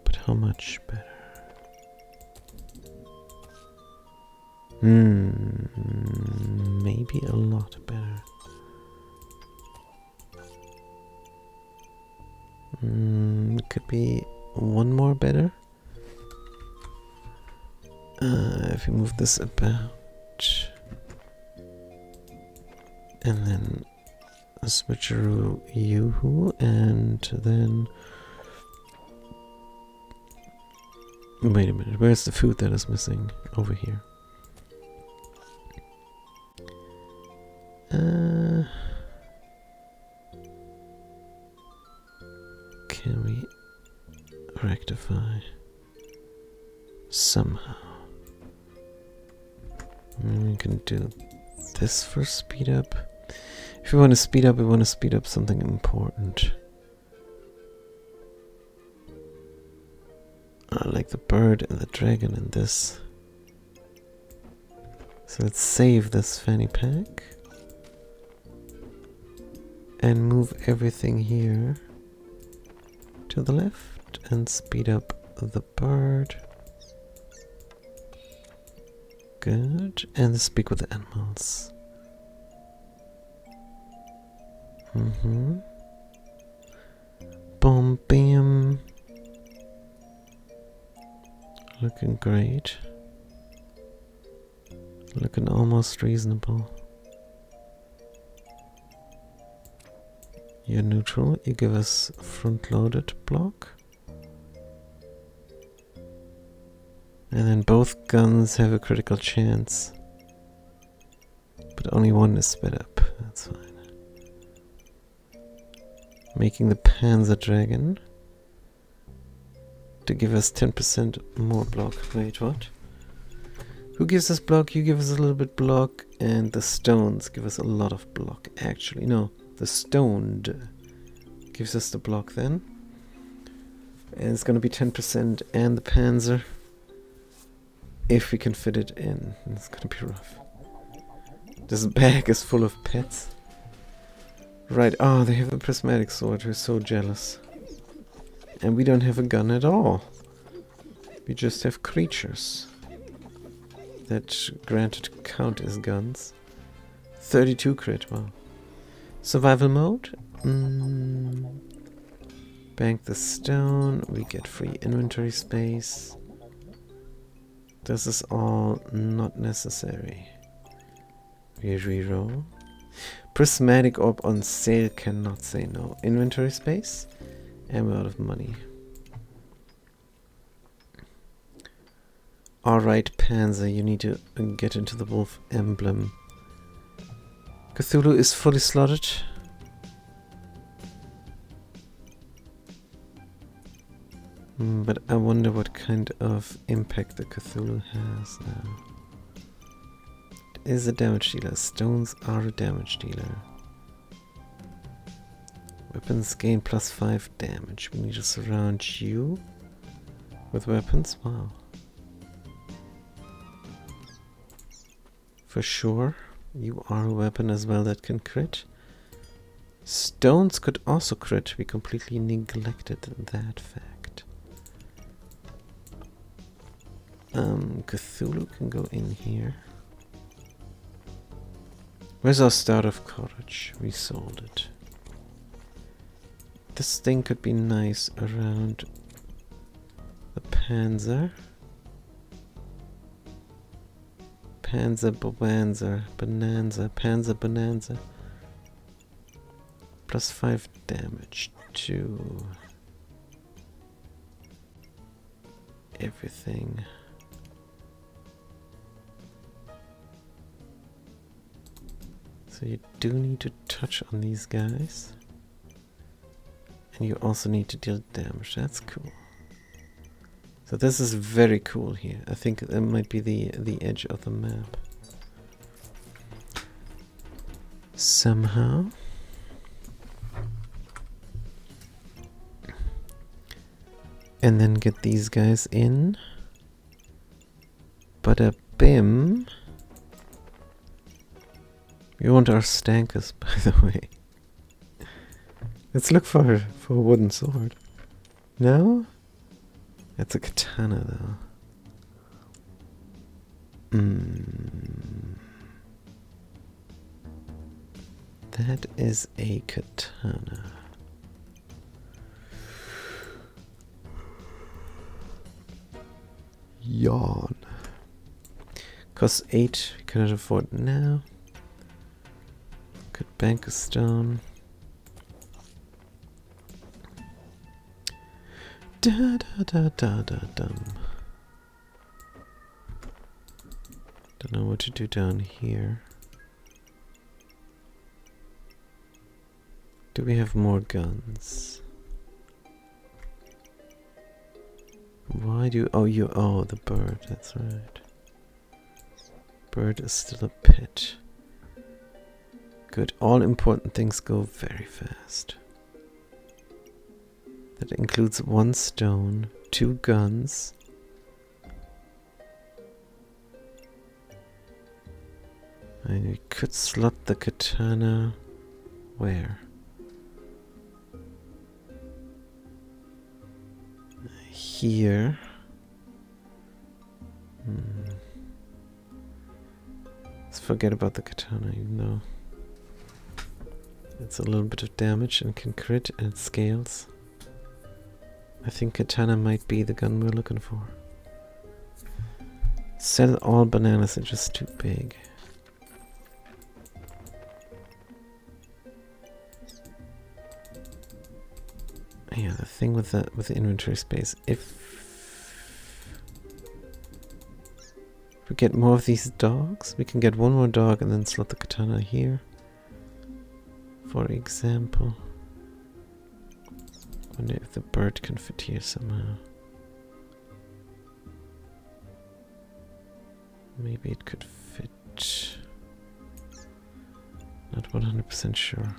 [SPEAKER 1] But how much better? Maybe a lot better. Could be 1 more better. If we move this about, and then a switcheroo Yoo-hoo, and then wait a minute. Where's the food that is missing? Over here. Can we rectify somehow? We can do this for speed up. If we want to speed up, we want to speed up something important. Like the bird and the dragon and this. So let's save this fanny pack. And move everything here to the left and speed up the bird. Good. And speak with the animals. Boom, bam. Looking great. Looking almost reasonable. You're neutral. You give us front-loaded block. And then both guns have a critical chance. But only one is sped up. That's fine. Making the Panzer Dragon to give us 10% more block. Wait, what? Who gives us block? You give us a little bit block. And the stones give us a lot of block. Actually, no. The stoned gives us the block then. And it's going to be 10% and the Panzer. If we can fit it in. It's going to be rough. This bag is full of pets. Right. Oh, they have a prismatic sword. We're so jealous. And we don't have a gun at all. We just have creatures that granted count as guns. 32 crit. Wow. Survival mode. Bank the stone. We get free inventory space. This is all not necessary. We reroll. Prismatic orb on sale, cannot say no. Inventory space. And we're out of money. Alright, Panzer, you need to get into the wolf emblem. Cthulhu is fully slotted. But I wonder what kind of impact the Cthulhu has now. It is a damage dealer. Stones are a damage dealer. Weapons gain +5 damage. We need to surround you with weapons. Wow. For sure. You are a weapon as well that can crit. Stones could also crit. We completely neglected that fact. Cthulhu can go in here. Where's our start of courage? We sold it. This thing could be nice around the Panzer. Panzer Bonanza. Panzer Bonanza. Plus 5 damage to everything. So you do need to touch on these guys. And you also need to deal damage. That's cool. So this is very cool here. I think that might be the edge of the map. Somehow. And then get these guys in. Bada bim. We want our Stankus, by the way. Let's look for a wooden sword. No? That's a katana, though. That is a katana. Yawn. Costs 8. We cannot afford it now. Could bank a stone. Da da da da da dum. Don't know what to do down here. Do we have more guns? Why do the bird, that's right. Bird is still a pet. Good, all important things go very fast. That includes 1 stone, 2 guns. And we could slot the katana where? Here. Let's forget about the katana, even though it's a little bit of damage and can crit and it scales. I think katana might be the gun we're looking for. Sell all bananas, are just too big. Yeah, the thing with the inventory space, if we get more of these dogs, we can get 1 more dog and then slot the katana here. For example. Wonder if the bird can fit here somehow. Maybe it could fit. Not 100% sure.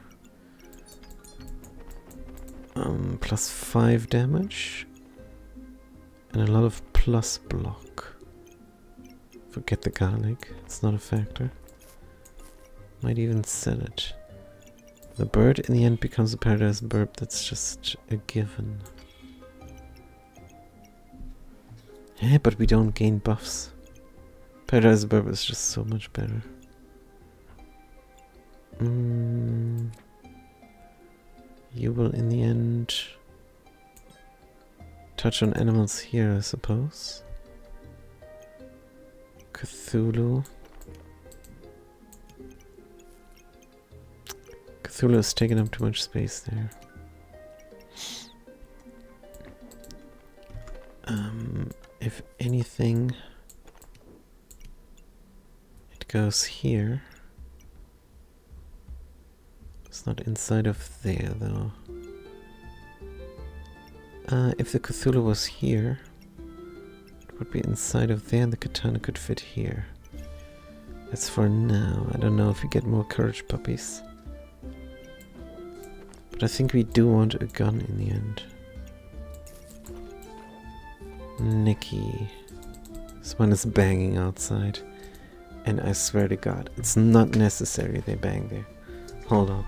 [SPEAKER 1] Plus 5 damage. And a lot of plus block. Forget the garlic, it's not a factor. Might even sell it. The bird in the end becomes a paradise burp, that's just a given. Yeah, but we don't gain buffs. Paradise burp is just so much better. You will in the end touch on animals here, I suppose. Cthulhu. Cthulhu is taking up too much space there. If anything, it goes here. It's not inside of there, though. If the Cthulhu was here, it would be inside of there and the katana could fit here. That's for now. I don't know if we get more courage puppies. But I think we do want a gun in the end. Nikki. This one is banging outside. And I swear to God, it's not necessary they bang there. Hold on.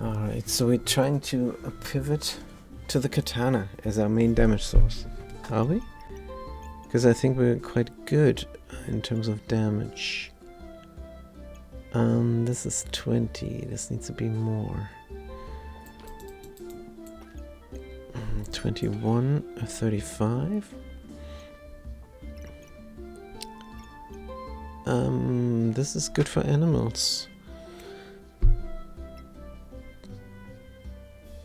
[SPEAKER 1] Alright, so we're trying to pivot to the katana as our main damage source. Are we? Because I think we're quite good in terms of damage. This is 20. This needs to be more. 21, 35. This is good for animals.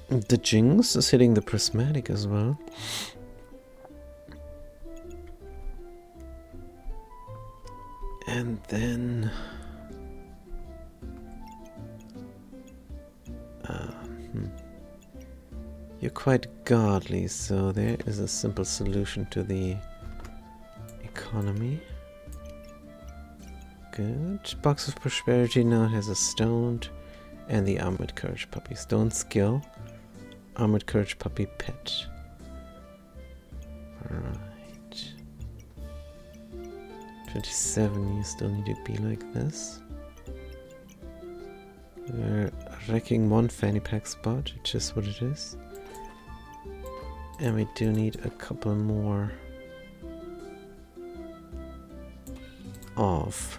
[SPEAKER 1] The Jinx is hitting the prismatic as well. And then you're quite godly, so there is a simple solution to the economy. Good. Box of Prosperity now has a stoned and the Armored Courage Puppy. Stone skill, Armored Courage Puppy pet. Right. 27, you still need to be like this. We're wrecking one fanny pack spot, which is what it is. And we do need a couple more of.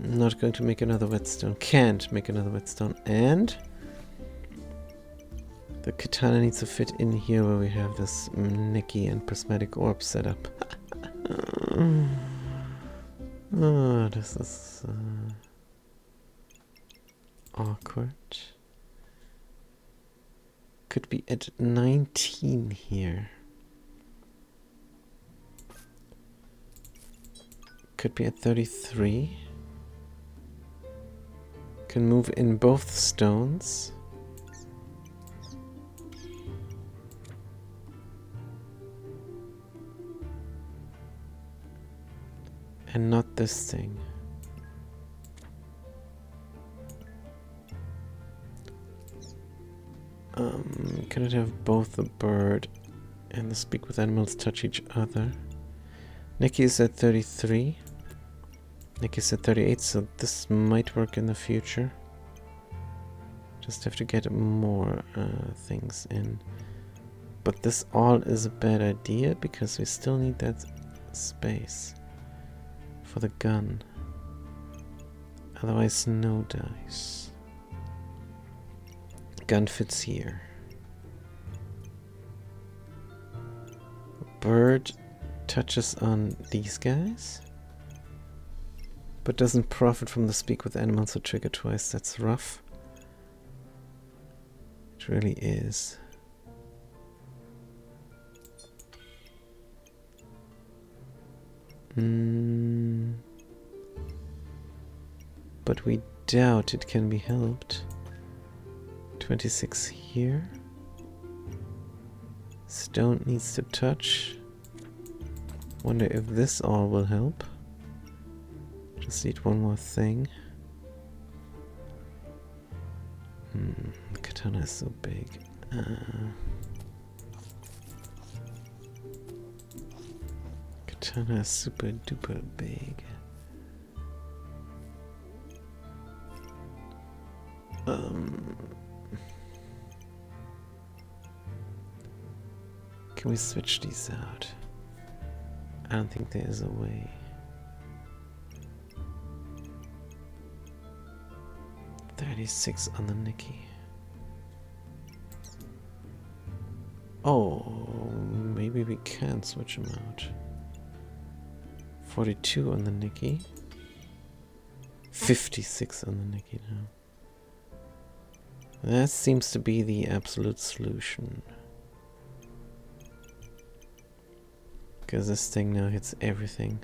[SPEAKER 1] Not going to make another whetstone. Can't make another whetstone. And the katana needs to fit in here where we have this Nikki and prismatic orb set up. Oh, this is awkward. Could be at 19 here. Could be at 33. Can move in both stones. And not this thing. Can it have both the bird and the speak with animals touch each other? Nikki is at 33. Nikki's at 38, so this might work in the future. Just have to get more things in. But this all is a bad idea because we still need that space for the gun. Otherwise, no dice. Gun fits here. Bird touches on these guys, but doesn't profit from the speak with animals or trigger twice. That's rough. It really is. But we doubt it can be helped. 26 here. Stone needs to touch. Wonder if this all will help. Just need one more thing. The katana is so big. Katana is super duper big. Can we switch these out? I don't think there is a way. $36 on the Nikki. Oh, maybe maybe we can switch them out. 42 on the Nikki. 56 on the Nikki now. That seems to be the absolute solution. Because this thing now hits everything.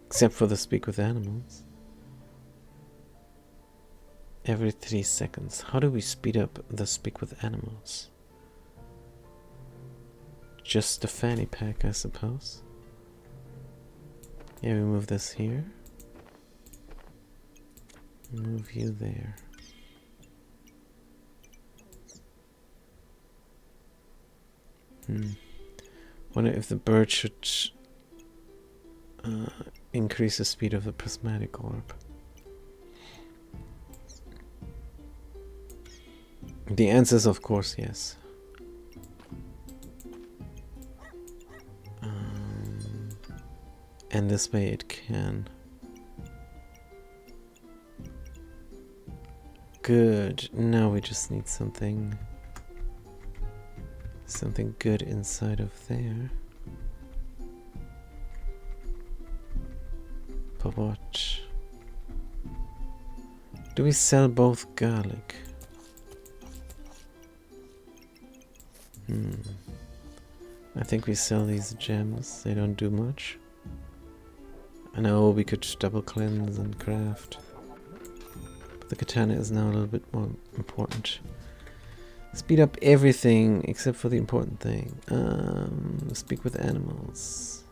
[SPEAKER 1] Except for the speak with animals. Every 3 seconds. How do we speed up the speak with animals? Just the fanny pack, I suppose. Yeah, we move this here. Move you there. Wonder if the bird should increase the speed of the prismatic orb. The answer is of course yes. And this way it can. Good. Now we just need something good inside of there. But what? Do we sell both garlic? I think we sell these gems. They don't do much. I know we could double cleanse and craft. But the katana is now a little bit more important. Speed up everything except for the important thing. Speak with animals.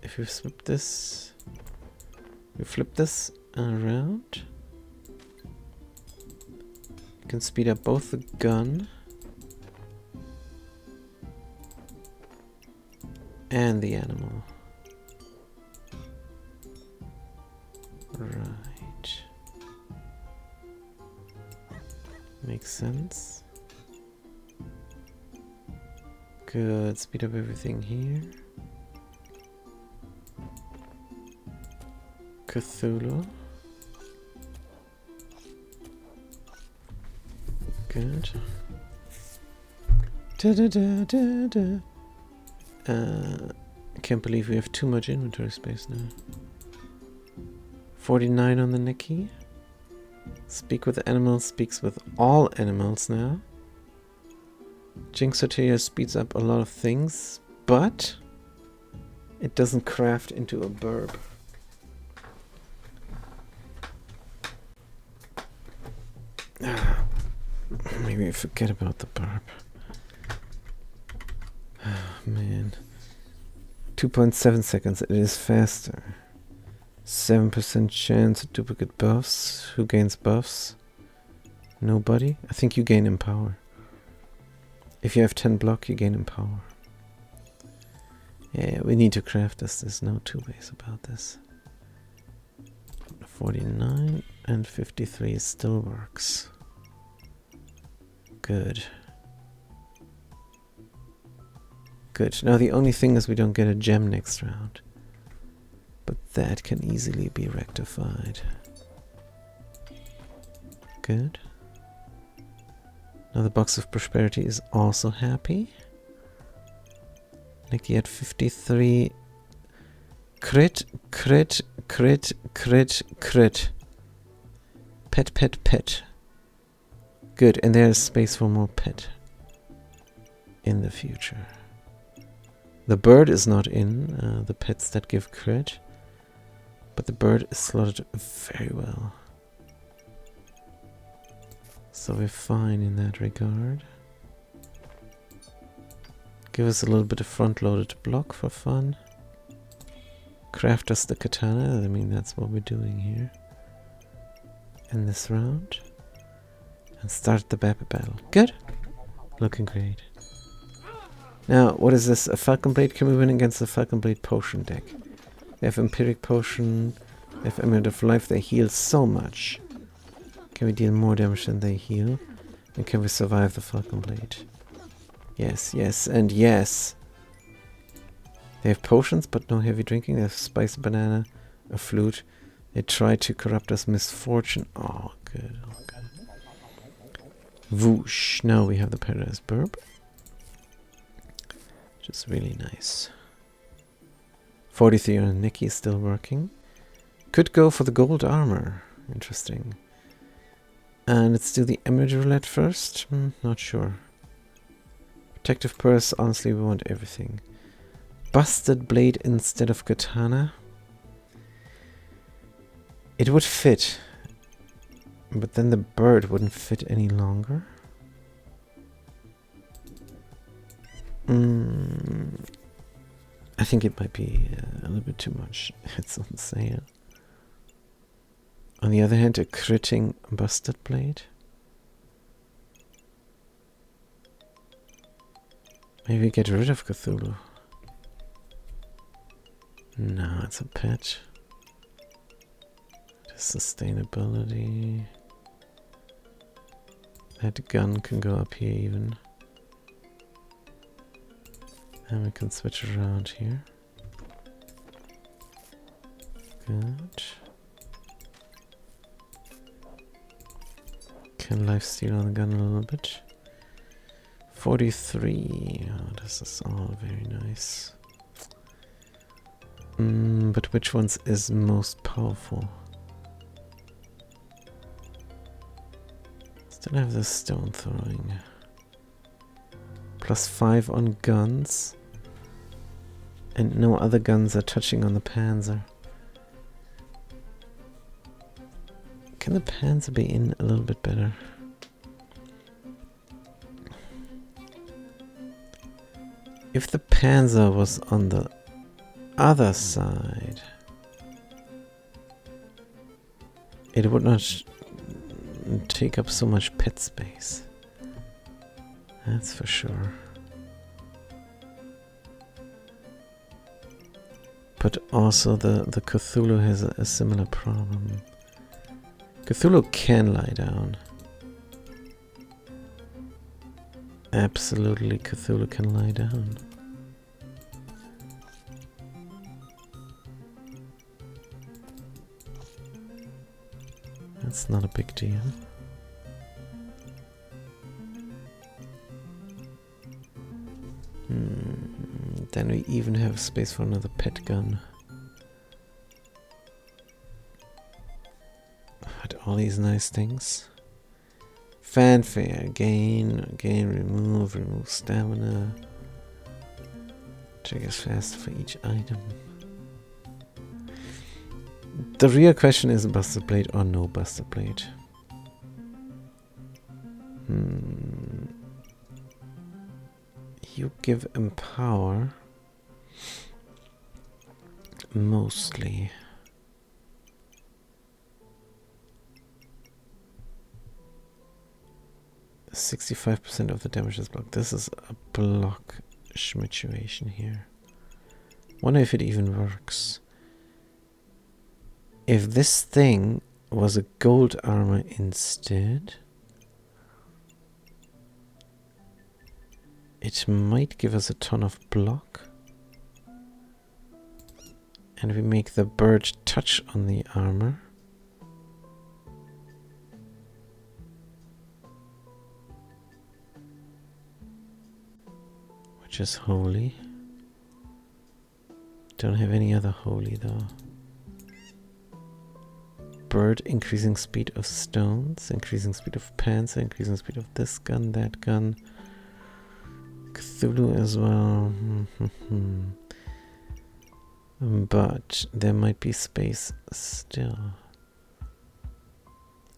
[SPEAKER 1] If we flip this, around. You can speed up both the gun and the animal. Right. Makes sense. Good. Speed up everything here. Cthulhu. Good. I can't believe we have too much inventory space now. 49 on the Nikki. Speak with animals speaks with all animals now. Jinx Soteria speeds up a lot of things, but it doesn't craft into a burb. Maybe I forget about the burp. Oh, man. 2.7 seconds. It is faster. 7% chance of duplicate buffs. Who gains buffs? Nobody? I think you gain Empower. If you have 10 block, you gain Empower. Yeah, we need to craft this. There's no two ways about this. 49 and 53 still works. Good. Good. Now the only thing is we don't get a gem next round. But that can easily be rectified. Good. Now the Box of Prosperity is also happy. Nikki at 53. Crit, crit, crit, crit, crit. Pet, pet, pet. Good, and there's space for more pet in the future. The bird is not in, the pets that give crit, but the bird is slotted very well. So we're fine in that regard. Give us a little bit of front-loaded block for fun. Craft us the katana, I mean that's what we're doing here. In this round. And start the battle. Good. Looking great. Now, what is this? A Falcon Blade? Can we win against the Falcon Blade potion deck? They have Empiric Potion. They have Amulet of Life. They heal so much. Can we deal more damage than they heal? And can we survive the Falcon Blade? Yes, yes, and yes. They have potions, but no heavy drinking. They have spice banana, a flute. They try to corrupt us, misfortune. Oh, good. Oh, good. Whoosh. Now we have the Paradise Burb. Which is really nice. 43 on Nikki is still working. Could go for the gold armor. Interesting. And let's do the emerald roulette first. Not sure. Protective purse. Honestly, we want everything. Busted blade instead of katana. It would fit. But then the bird wouldn't fit any longer. I think it might be a little bit too much. It's on sale. On the other hand, a critting busted blade. Maybe get rid of Cthulhu. No, it's a pet. The sustainability. That gun can go up here even. And we can switch around here. Good. Can lifesteal on the gun a little bit. 43. Oh, this is all very nice. But which ones is most powerful? Still have the stone throwing. +5 on guns. And no other guns are touching on the Panzer. Can the Panzer be in a little bit better? If the Panzer was on the other side, it would not take up so much pet space. That's for sure. But also the Cthulhu has a similar problem. Cthulhu can lie down. Absolutely, Cthulhu can lie down. That's not a big deal. Then we even have space for another pet gun. But all these nice things. Fanfare, gain, remove stamina. Triggers fast for each item. The real question is busted blade or no busted blade. You give empower mostly. %65% of the damage is blocked. This is a block situation here. Wonder if it even works. If this thing was a gold armor instead, it might give us a ton of block. And we make the bird touch on the armor. Which is holy. Don't have any other holy though. Bird, increasing speed of stones, increasing speed of panzer, increasing speed of this gun, that gun. Cthulhu as well. But there might be space still.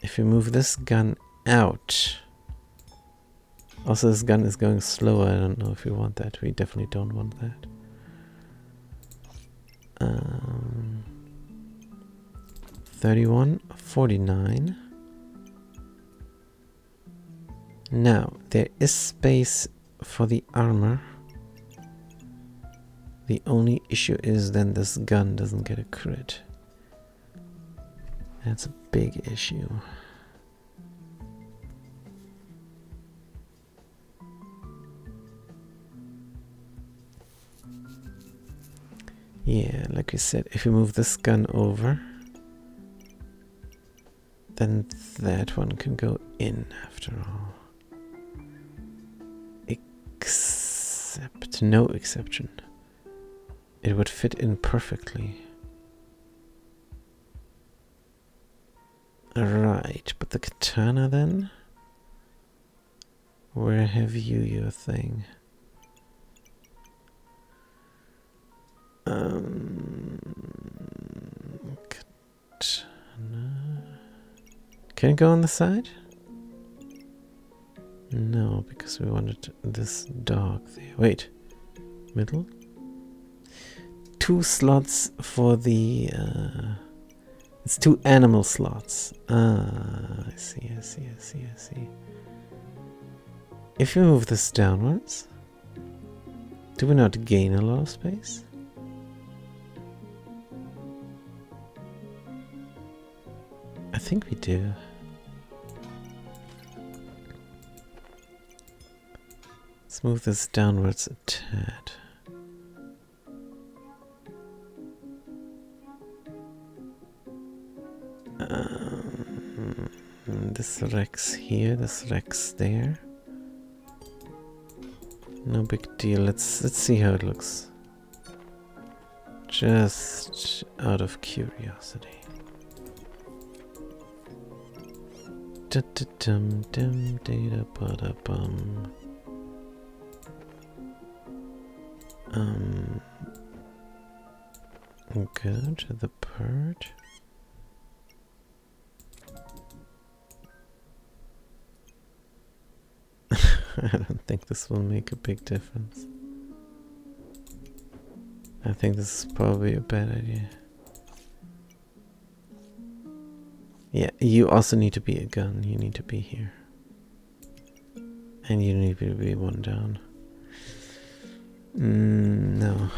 [SPEAKER 1] If we move this gun out. Also, this gun is going slower. I don't know if we want that. We definitely don't want that. 31, 49. Now, there is space for the armor. The only issue is then this gun doesn't get a crit. That's a big issue. Yeah, like we said, if we move this gun over, then that one can go in after all. Except, no exception. It would fit in perfectly. Right, but the katana then? Where have you your thing? Katana. Can it go on the side? No, because we wanted this dog there. Wait, middle? 2 slots for the... it's 2 animal slots. Ah, I see. If you move this downwards, do we not gain a lot of space? I think we do. Let's move this downwards a tad. This Rex here, this Rex there. No big deal. Let's see how it looks. Just out of curiosity. Dum dum data bada bum. Go to the purge. I don't think this will make a big difference. I think this is probably a bad idea. Yeah, you also need to be a gun. You need to be here. And you need to be 1 down. No.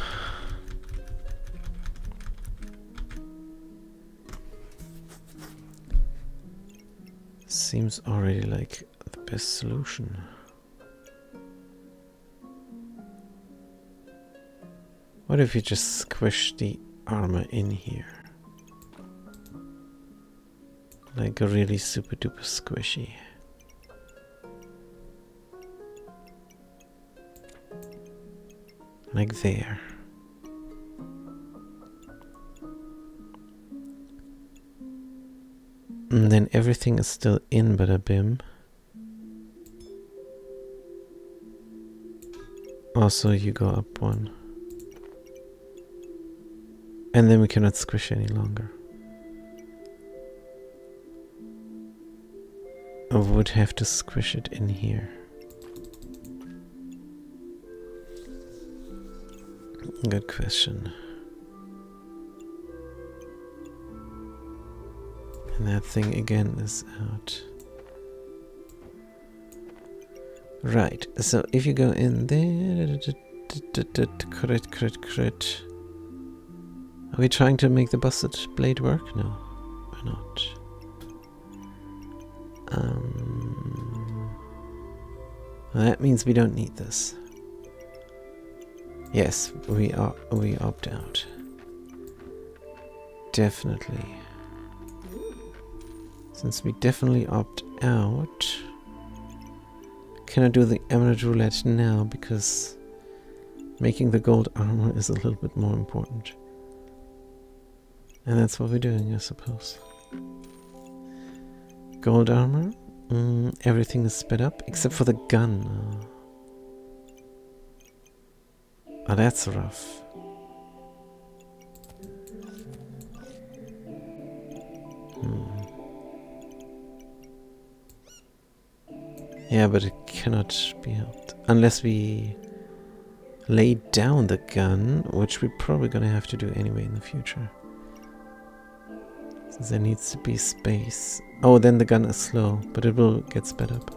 [SPEAKER 1] Seems already like the best solution. What if you just squish the armor in here? Like a really super duper squishy. Like there. And then everything is still in Bada Bim. Also, you go up 1. And then we cannot squish any longer. I would have to squish it in here. Good question. And that thing again is out. Right, so if you go in there... Crit. Are we trying to make the busted blade work? No, we're not. That means we don't need this. Yes, we opt out. Definitely. Since we definitely opt out, cannot do the Emerald Roulette now because making the gold armor is a little bit more important. And that's what we're doing, I suppose. Gold armor. Everything is sped up except for the gun. Oh, that's rough. Yeah, but it cannot be helped. Unless we lay down the gun, which we're probably gonna have to do anyway in the future. Since there needs to be space. Oh, then the gun is slow, but it will get sped up.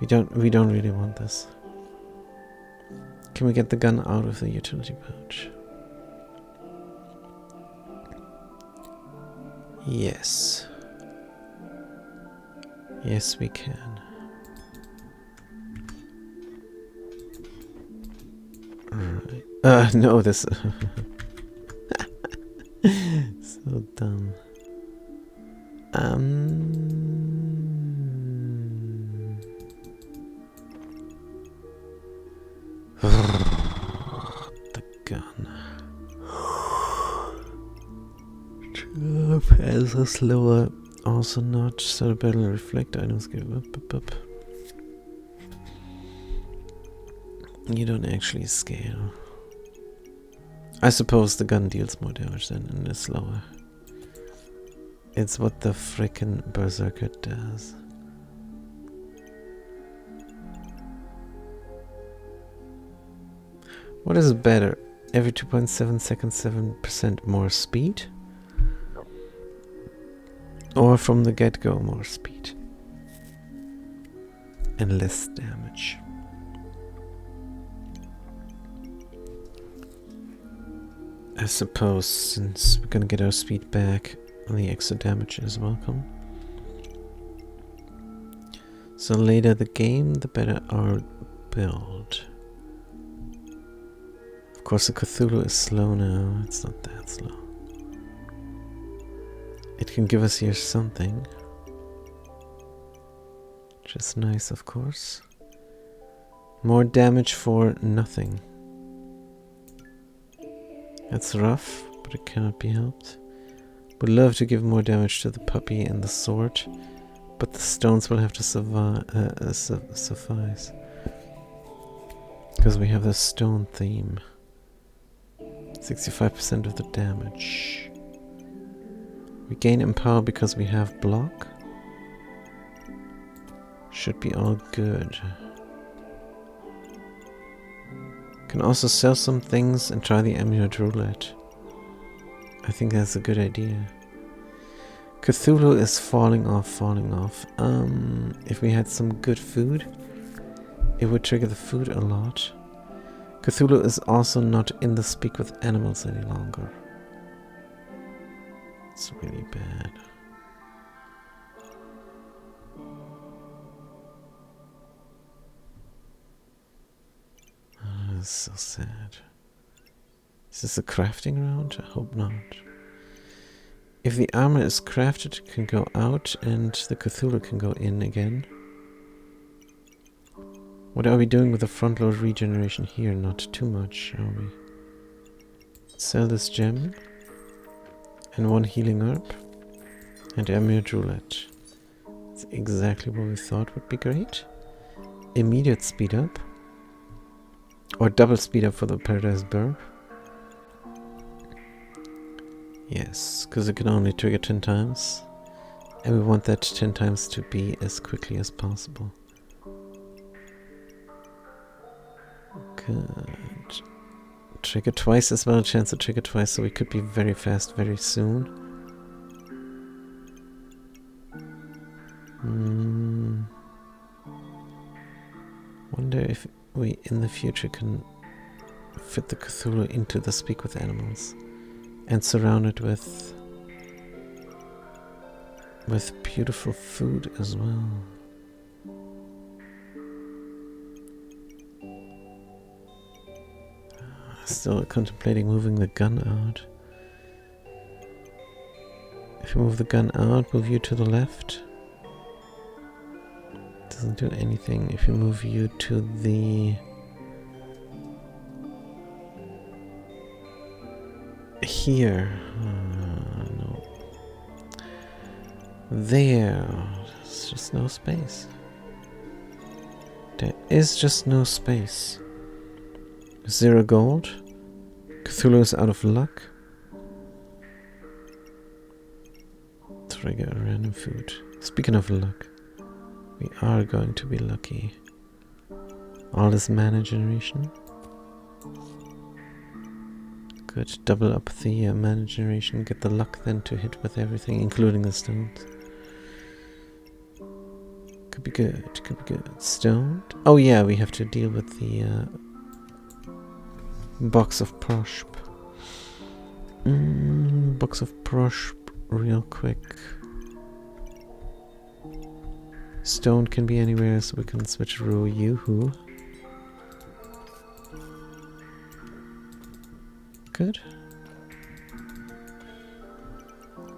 [SPEAKER 1] We don't really want this. Can we get the gun out of the utility pouch? Yes. Yes, we can. No, this... So dumb. The gun. As a slower, also not so battle reflect items give up. You don't actually scale. I suppose the gun deals more damage than and is slower. It's what the frickin' Berserker does. What is better? Every 2.7 seconds 7% more speed? Or from the get-go more speed? And less damage. I suppose since we're gonna get our speed back, the extra damage is welcome. So later the game, the better our build. Of course the Cthulhu is slow now, it's not that slow. It can give us here something. Which is nice, of course. More damage for nothing. That's rough, but it cannot be helped. Would love to give more damage to the puppy and the sword, but the stones will have to suffice. Because we have the stone theme. 65% of the damage. We gain empower because we have block. Should be all good. Can also sell some things and try the amulet roulette. I think that's a good idea. Cthulhu is falling off. If we had some good food, it would trigger the food a lot. Cthulhu is also not in the speak with animals any longer. It's really bad. That's so sad. Is this a crafting round? I hope not. If the armor is crafted, it can go out and the Cthulhu can go in again. What are we doing with the front load regeneration here? Not too much, are we? Sell this gem. And one healing herb. And amulet roulette. That's exactly what we thought would be great. Immediate speed up. Or double speed up for the Paradise Burp. Yes, because it can only trigger 10 times. And we want that 10 times to be as quickly as possible. Good. Trigger twice as well, chance to trigger twice, so we could be very fast very soon. Wonder if we in the future can fit the Cthulhu into the speak with animals and surround it with beautiful food as well. Still contemplating moving the gun out. If you move the gun out, move you to the left. Doesn't do anything. If you move you to the... here. No. There. There's just no space. There is just no space. 0 gold. Cthulhu is out of luck. Trigger random food. Speaking of luck, we are going to be lucky. All this mana generation. Good. Double up the mana generation. Get the luck then to hit with everything, including the stones. Could be good. Could be good. Stoned. Oh yeah, we have to deal with the box of Proshp. Box of Proshp real quick. Stone can be anywhere, so we can switch row Yoo-hoo. Good.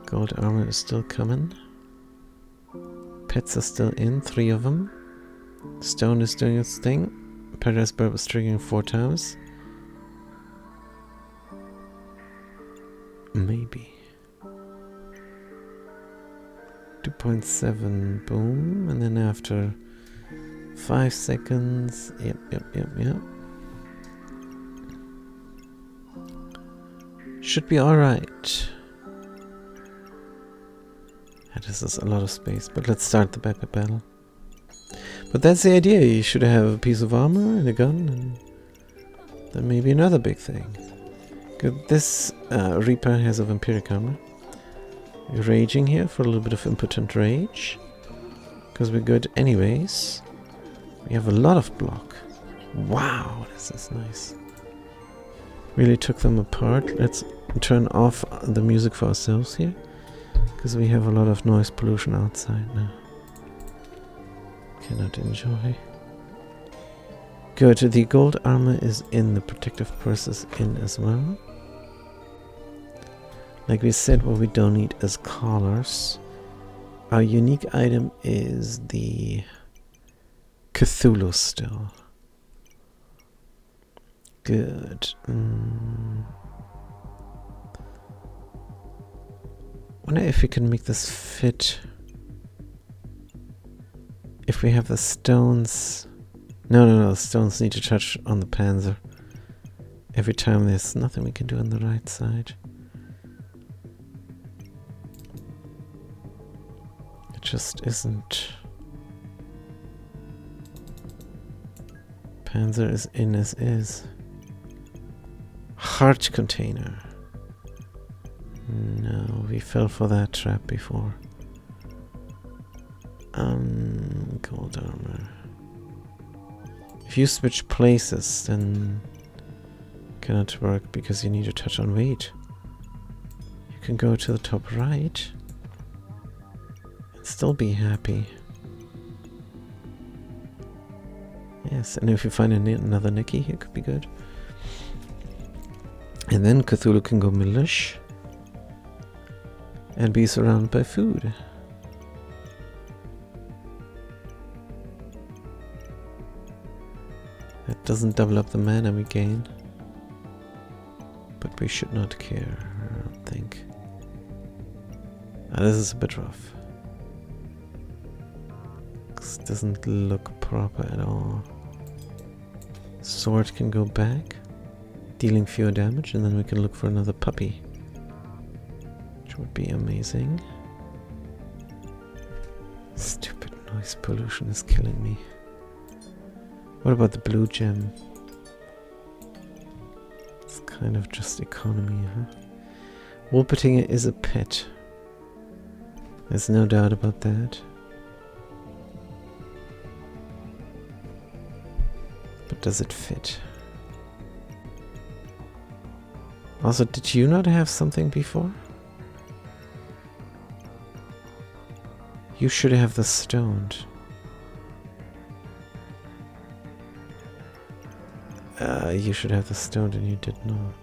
[SPEAKER 1] Gold armor is still coming. Pets are still in, 3 of them. Stone is doing its thing. Paradise Bird was triggering 4 times. Maybe. 2.7, boom, and then after 5 seconds, yep. Should be alright. This is a lot of space, but let's start the battle. But that's the idea, you should have a piece of armor and a gun, and then maybe another big thing. Good, this Reaper has a vampiric armor. We're raging here for a little bit of impotent rage, because we're good anyways. We have a lot of block. Wow, this is nice. Really took them apart. Let's turn off the music for ourselves here, because we have a lot of noise pollution outside now. Cannot enjoy. Good, the gold armor is in, the protective purse is in as well. Like we said, what we don't need is collars. Our unique item is the Cthulhu still. Good. Wonder if we can make this fit. If we have the stones... No, the stones need to touch on the Panzer. Every time there's nothing we can do on the right side. It just isn't. Panzer is in as is. Heart container. No, we fell for that trap before. Gold armor. If you switch places, then cannot work because you need to touch on weight. You can go to the top right and still be happy. Yes, and if you find another Nicky, it could be good. And then Cthulhu can go millish and be surrounded by food. That doesn't double up the mana we gain. But we should not care, I don't think. This is a bit rough. This doesn't look proper at all. Sword can go back, dealing fewer damage, and then we can look for another puppy. Which would be amazing. Stupid noise pollution is killing me. What about the blue gem? It's kind of just economy, huh? Wolpertinger is a pet. There's no doubt about that. But does it fit? Also, did you not have something before? You should have the stoned. You should have the stoned and you did not.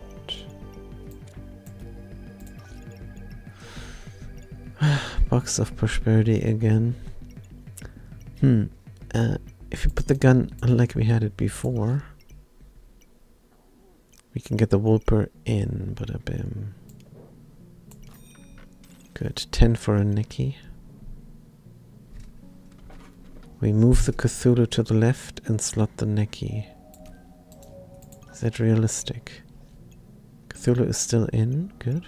[SPEAKER 1] Box of prosperity again. If you put the gun like we had it before, we can get the Wolper in, but good. 10 for a Nicky. We move the Cthulhu to the left and slot the Nicky. Is that realistic? Cthulhu is still in. Good.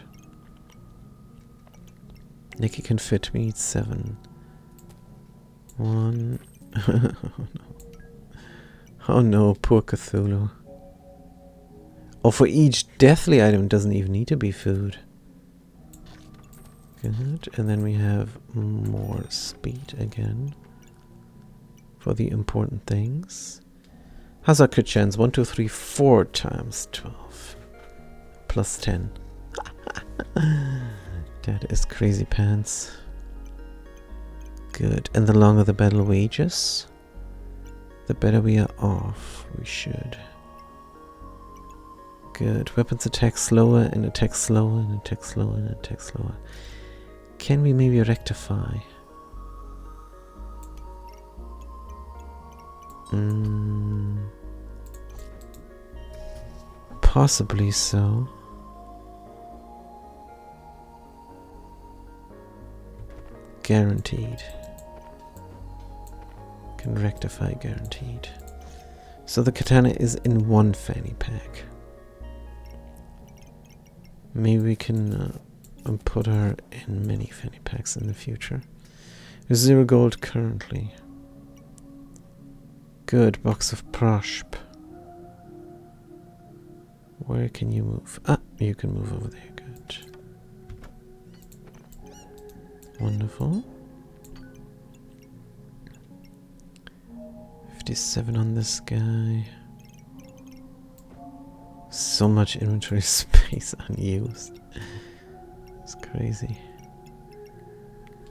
[SPEAKER 1] Nicky can fit. We need 7. 1. Oh no. Oh no, poor Cthulhu. Oh, for each deathly item doesn't even need to be food. Good. And then we have more speed again. For the important things. How's our crit chance? 1, 2, 3, 4 times 12. Plus 10. That is crazy pants. Good. And the longer the battle wages, the better we are off. We should. Good. Weapons attack slower and attack slower and attack slower and attack slower. Can we maybe rectify? Possibly so. Guaranteed. Can rectify guaranteed. So the katana is in one fanny pack. Maybe we can put her in many fanny packs in the future. 0 gold currently. Good. Box of Proshp. Where can you move? Ah, you can move over there. Good. Wonderful. 57 on this guy. So much inventory space unused. It's crazy.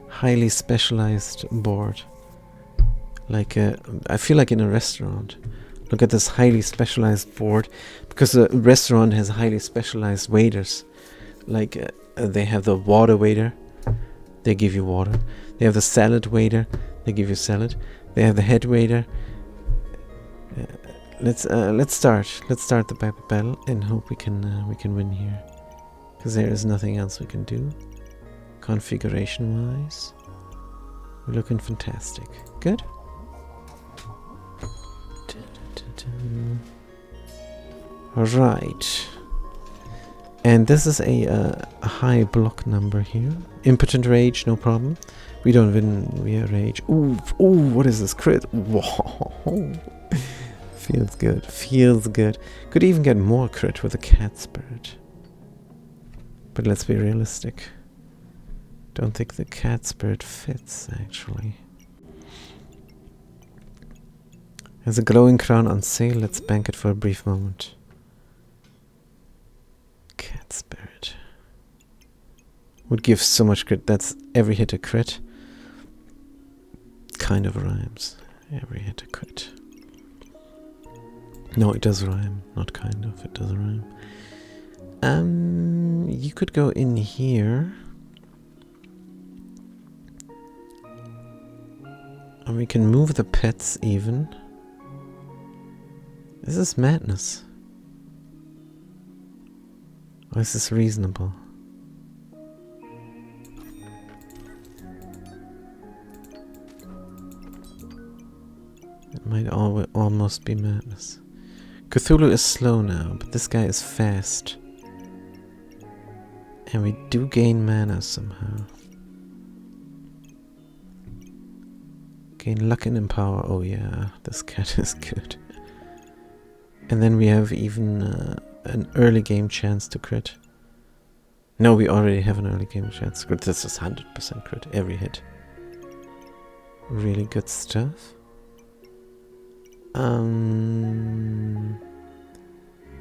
[SPEAKER 1] Highly specialized board. Like I feel like in a restaurant. Look at this highly specialized board, because a restaurant has highly specialized waiters. Like they have the water waiter, they give you water. They have the salad waiter, they give you salad. They have the head waiter. Let's start the battle and hope we can win here, because there is nothing else we can do. Configuration wise, we're looking fantastic. Good. Right. And this is a high block number here. Impotent rage, no problem. We don't win via rage. Ooh, what is this crit? Whoa. Feels good. Feels good. Could even get more crit with a cat spirit. But let's be realistic. Don't think the cat spirit fits, actually. There's a glowing crown on sale. Let's bank it for a brief moment. Cat spirit. Would give so much crit. That's every hit a crit. Kind of rhymes. Every hit a crit. No, it does rhyme. Not kind of. It does rhyme. You could go in here. And we can move the pets even. This is madness. Or is this reasonable? It might almost be madness. Cthulhu is slow now, but this guy is fast. And we do gain mana somehow. Gain luck and empower. Oh yeah, this cat is good. And then we have even an early game chance to crit. No, we already have an early game chance to crit. This is 100% crit every hit. Really good stuff.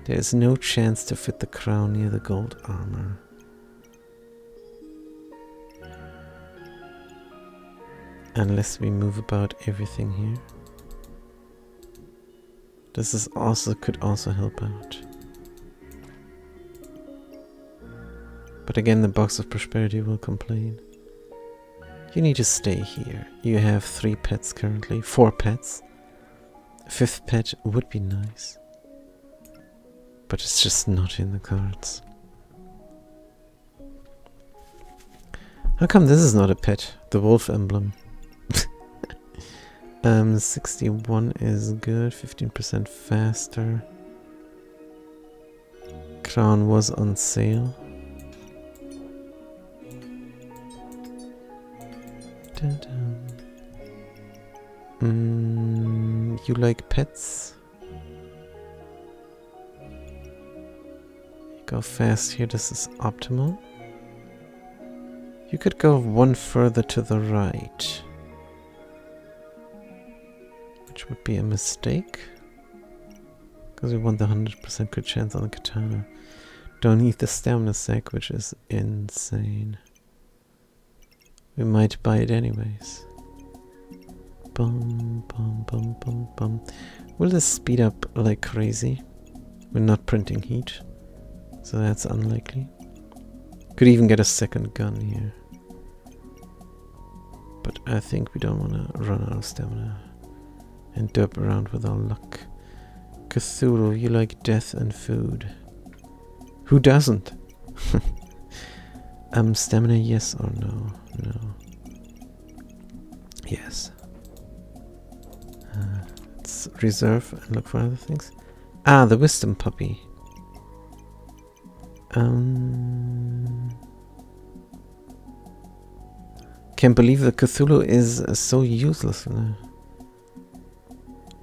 [SPEAKER 1] There's no chance to fit the crown near the gold armor. Unless we move about everything here. This is could also help out. But again, the Box of Prosperity will complain. You need to stay here. You have 3 pets currently. 4 pets. A 5th pet would be nice. But it's just not in the cards. How come this is not a pet? The wolf emblem. 61 is good. 15% faster. Crown was on sale. You like pets? You go fast here, this is optimal. You could go one further to the right, which would be a mistake, because we want the 100% crit chance on the katana. Don't need the stamina sack, which is insane. We might buy it anyways. Bum, bum, bum, bum, bum. Will this speed up like crazy? We're not printing heat. So that's unlikely. Could even get a second gun here. But I think we don't want to run out of stamina and derp around with our luck. Cthulhu, you like death and food. Who doesn't? Stamina, yes or no? No. Yes. Let's reserve and look for other things. Ah, the wisdom puppy. Can't believe that Cthulhu is so useless now.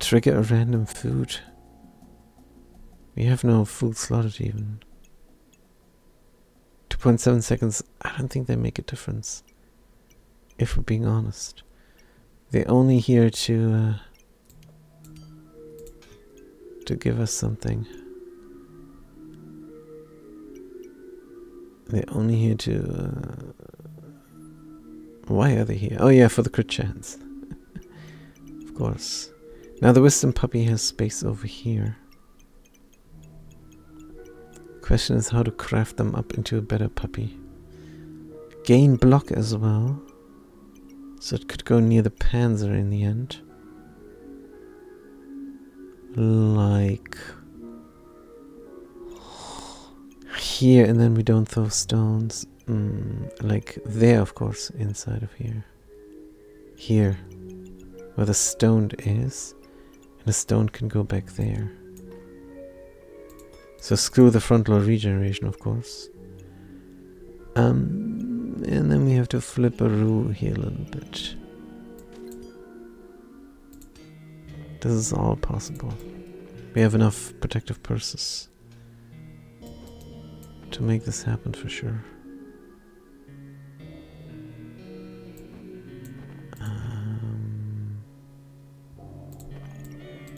[SPEAKER 1] Trigger a random food. We have no food slotted even. 2.7 seconds. I don't think they make a difference. If we're being honest. They're only here to give us something. They're only here to... why are they here? Oh yeah, for the crit chance. Of course. Now the wisdom puppy has space over here. Question is how to craft them up into a better puppy. Gain block as well. So it could go near the Panzer in the end. Like... here, and then we don't throw stones. Like there, of course, inside of here. Here. Where the stone is. And the stone can go back there. So screw the frontal regeneration, of course. And then we have to flip a rule here a little bit. This is all possible. We have enough protective purses to make this happen for sure.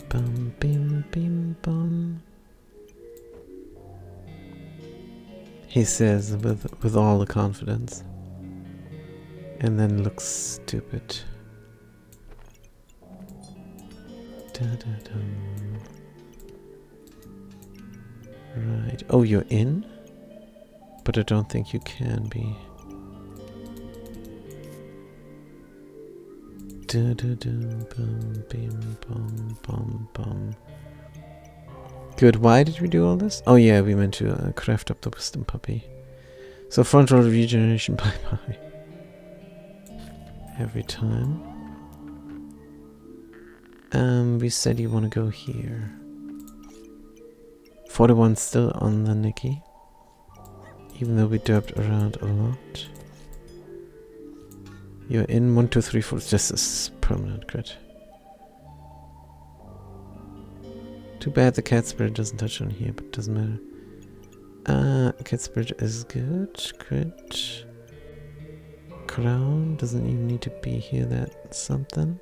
[SPEAKER 1] Bum bim bim bum. He says with all the confidence, and then looks stupid. Da-da-dum. Right. Oh, you're in? But I don't think you can be. Good, why did we do all this? Oh yeah, we meant to craft up the wisdom puppy. So frontal regeneration, bye bye. Every time. We said you want to go here. 41 still on the Nikki. Even though we derped around a lot. You're in 1, 2, 3, 4. Just a permanent crit. Too bad the cat spirit doesn't touch on here, but it doesn't matter. Cat spirit is good. Crit. Crown doesn't even need to be here. That's something.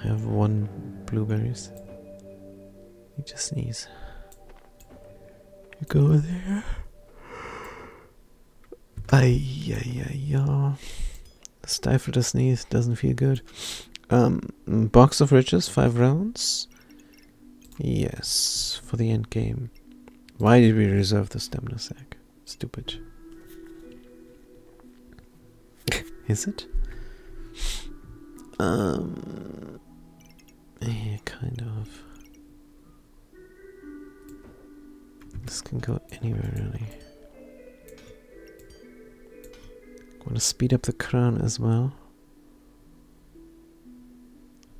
[SPEAKER 1] Have 1 blueberries. You just sneeze. You go there. Ay. Stifled a sneeze, doesn't feel good. Box of riches, 5 rounds. Yes, for the end game. Why did we reserve the stamina sack? Stupid. Is it? Yeah, kind of. This can go anywhere really. Want to speed up the crown as well,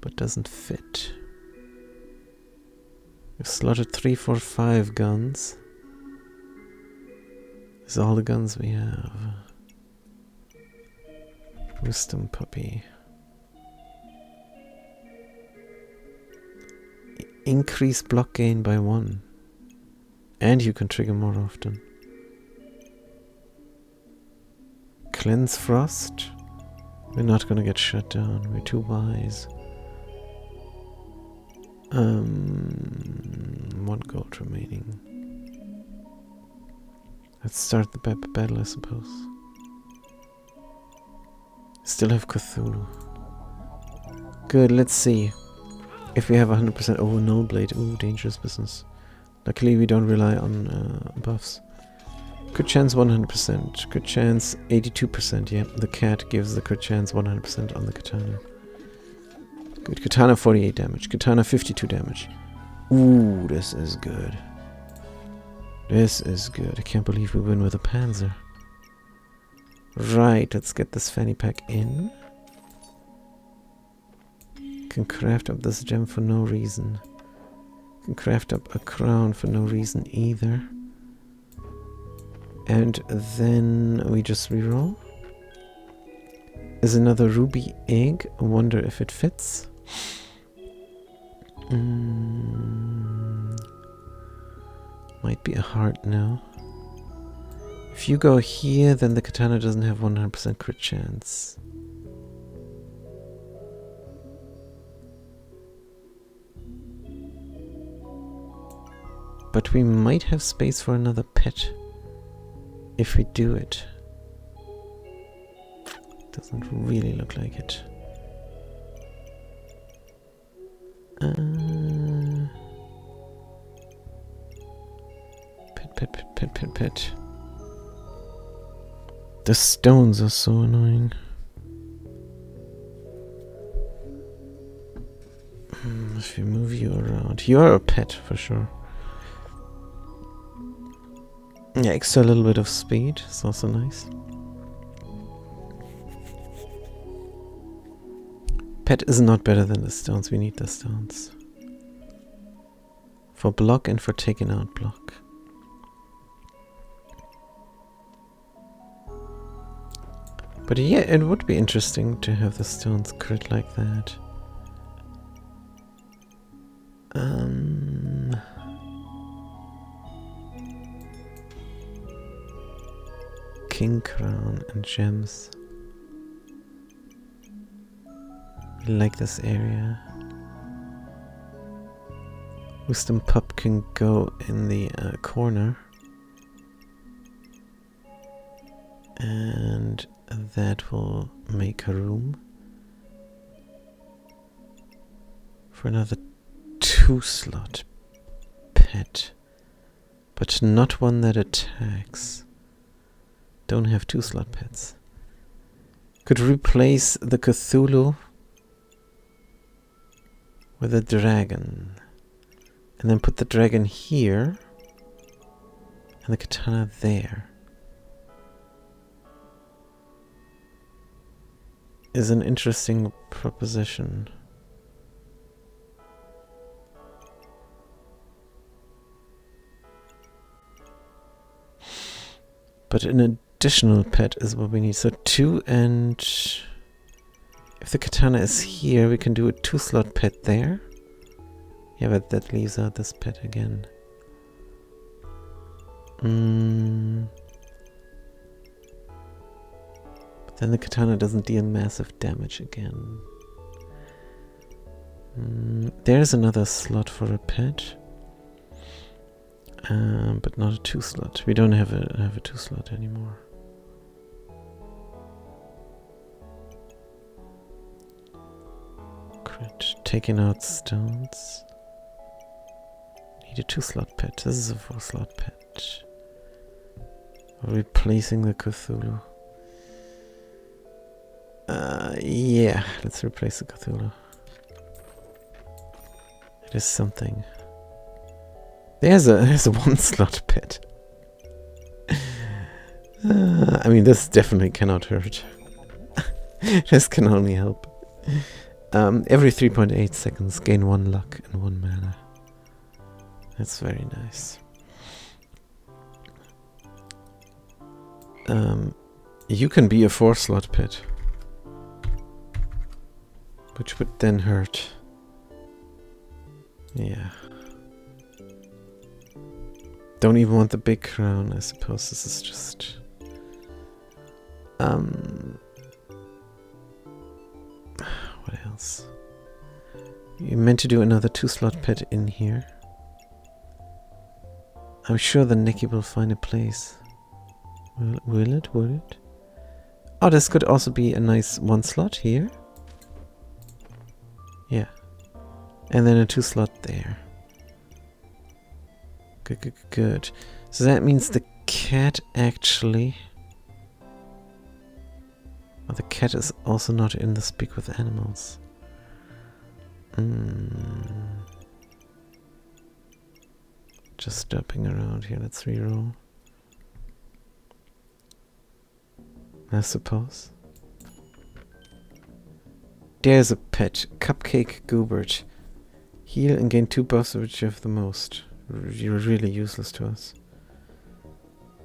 [SPEAKER 1] but doesn't fit. We've slotted 3, 4, 5 guns. These are all the guns we have. Wisdom puppy. Increase block gain by 1. And you can trigger more often. Cleanse frost. We're not gonna get shut down. We're too wise. 1 gold remaining. Let's start the battle, I suppose. Still have Cthulhu. Good, let's see. If we have 100%, oh, null blade, ooh, dangerous business. Luckily we don't rely on buffs. Crit chance 100%, crit chance 82%, yeah. The cat gives the crit chance 100% on the katana. Good, katana 48 damage, katana 52 damage. Ooh, this is good. This is good. I can't believe we win with a panzer. Right, let's get this fanny pack in. Can craft up this gem for no reason. Can craft up a crown for no reason either. And then we just reroll. Is another ruby egg. I wonder if it fits. Might be a heart now. If you go here, then the katana doesn't have 100% crit chance. But we might have space for another pet if we do it. Doesn't really look like it. Pet. The stones are so annoying. If we move you around, you are a pet for sure. Yeah, extra little bit of speed is also nice. Pet is not better than the stones. We need the stones for block and for taking out block. But yeah, it would be interesting to have the stones crit like that. King crown and gems. I like this area. Wisdom pup can go in the corner. And that will make a room for another 2-slot pet, but not one that attacks. Don't have 2-slot pets. Could replace the Cthulhu with a dragon, and then put the dragon here and the katana there. Is an interesting proposition. But an additional pet is what we need. So 2, and if the katana is here, we can do a 2-slot pet there. Yeah, but that leaves out this pet again. Then the katana doesn't deal massive damage again. There's another slot for a pet. But not a 2-slot. We don't have a 2-slot anymore. Crit. Taking out stones. Need a 2-slot pet. This is a 4-slot pet. Replacing the Cthulhu. Yeah, let's replace the Cthulhu. It is something. There's a 1-slot pet. I mean, this definitely cannot hurt. This can only help. Every 3.8 seconds, gain 1 luck and 1 mana. That's very nice. You can be a 4-slot pet, which would then hurt. Yeah. Don't even want the big crown, I suppose. This is just... what else? You meant to do another 2-slot pet in here. I'm sure the Neki will find a place. Will it? Will it? Oh, this could also be a nice 1-slot here. Yeah. And then a 2-slot there. Good, good, good. So that means the cat actually... Oh, the cat is also not in the Speak with Animals. Just stopping around here. Let's reroll. I suppose. There's a pet. Cupcake Goobert. Heal and gain 2 buffs, which you have the most. You're really useless to us.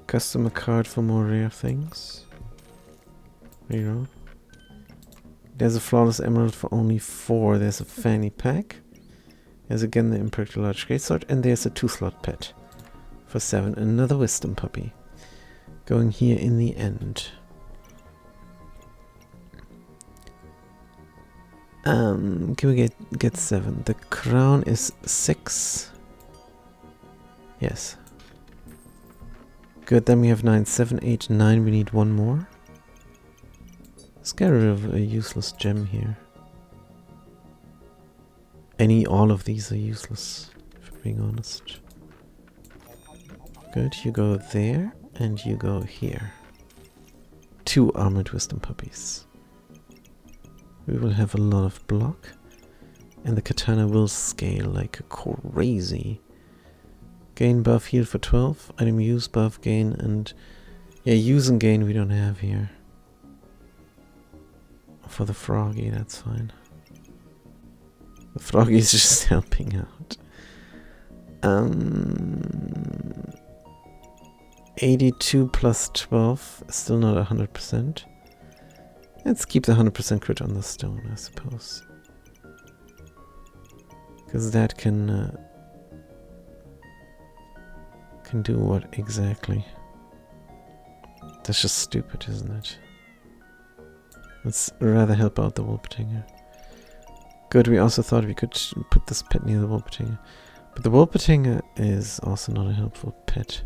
[SPEAKER 1] Custom a card for more rare things. Reroll. There's a Flawless Emerald for only 4. There's a Fanny Pack. There's again the Imperfect Large Greatsword. And there's a 2-slot pet for 7. Another Wisdom Puppy. Going here in the end. Can we get 7? The crown is 6. Yes. Good, then we have 9, 7, 8, 9. We need 1 more. Let's get rid of a useless gem here. All of these are useless, if I'm being honest. Good, you go there, and you go here. 2 Armored Wisdom Puppies. We will have a lot of block, and the katana will scale like crazy. Gain buff heal for 12, item use buff gain, and yeah, use and gain we don't have here. For the froggy, that's fine. The froggy is just helping out. 82 plus 12, still not 100%. Let's keep the 100% crit on the stone, I suppose. Because that can do what exactly? That's just stupid, isn't it? Let's rather help out the Wolpertinger. Good, we also thought we could put this pet near the Wolpertinger. But the Wolpertinger is also not a helpful pet.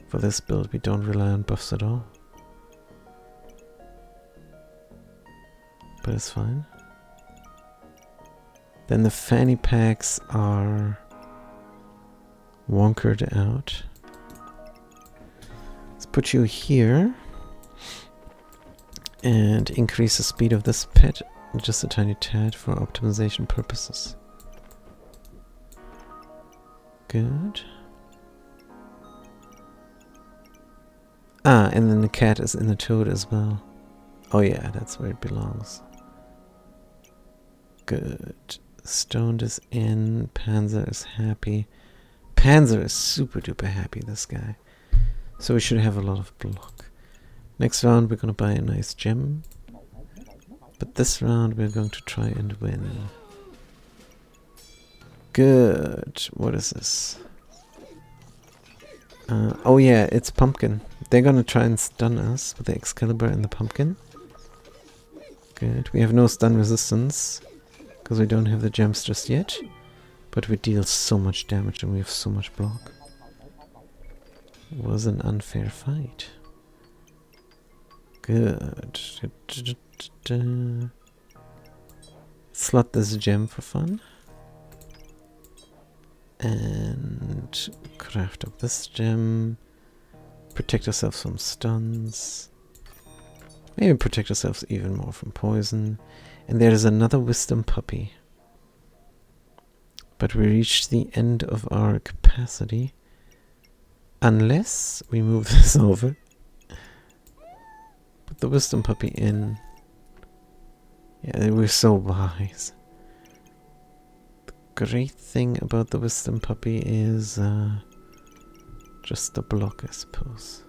[SPEAKER 1] For this build, we don't rely on buffs at all. But it's fine. Then the fanny packs are wonkered out. Let's put you here. And increase the speed of this pet just a tiny tad for optimization purposes. Good. Ah, and then the cat is in the toad as well. Oh yeah, that's where it belongs. Good. Stoned is in. Panzer is happy. Panzer is super duper happy, this guy. So we should have a lot of block. Next round we're gonna buy a nice gem. But this round we're going to try and win. Good. What is this? Oh yeah, it's pumpkin. They're gonna try and stun us with the Excalibur and the pumpkin. Good. We have no stun resistance because we don't have the gems just yet. But we deal so much damage and we have so much block. It was an unfair fight. Good. Slot this gem for fun. And craft up this gem. Protect ourselves from stuns. Maybe protect ourselves even more from poison. And there is another wisdom puppy. But we reached the end of our capacity. Unless we move this over. Put the wisdom puppy in. Yeah, we're so wise. The great thing about the wisdom puppy is just the block, I suppose.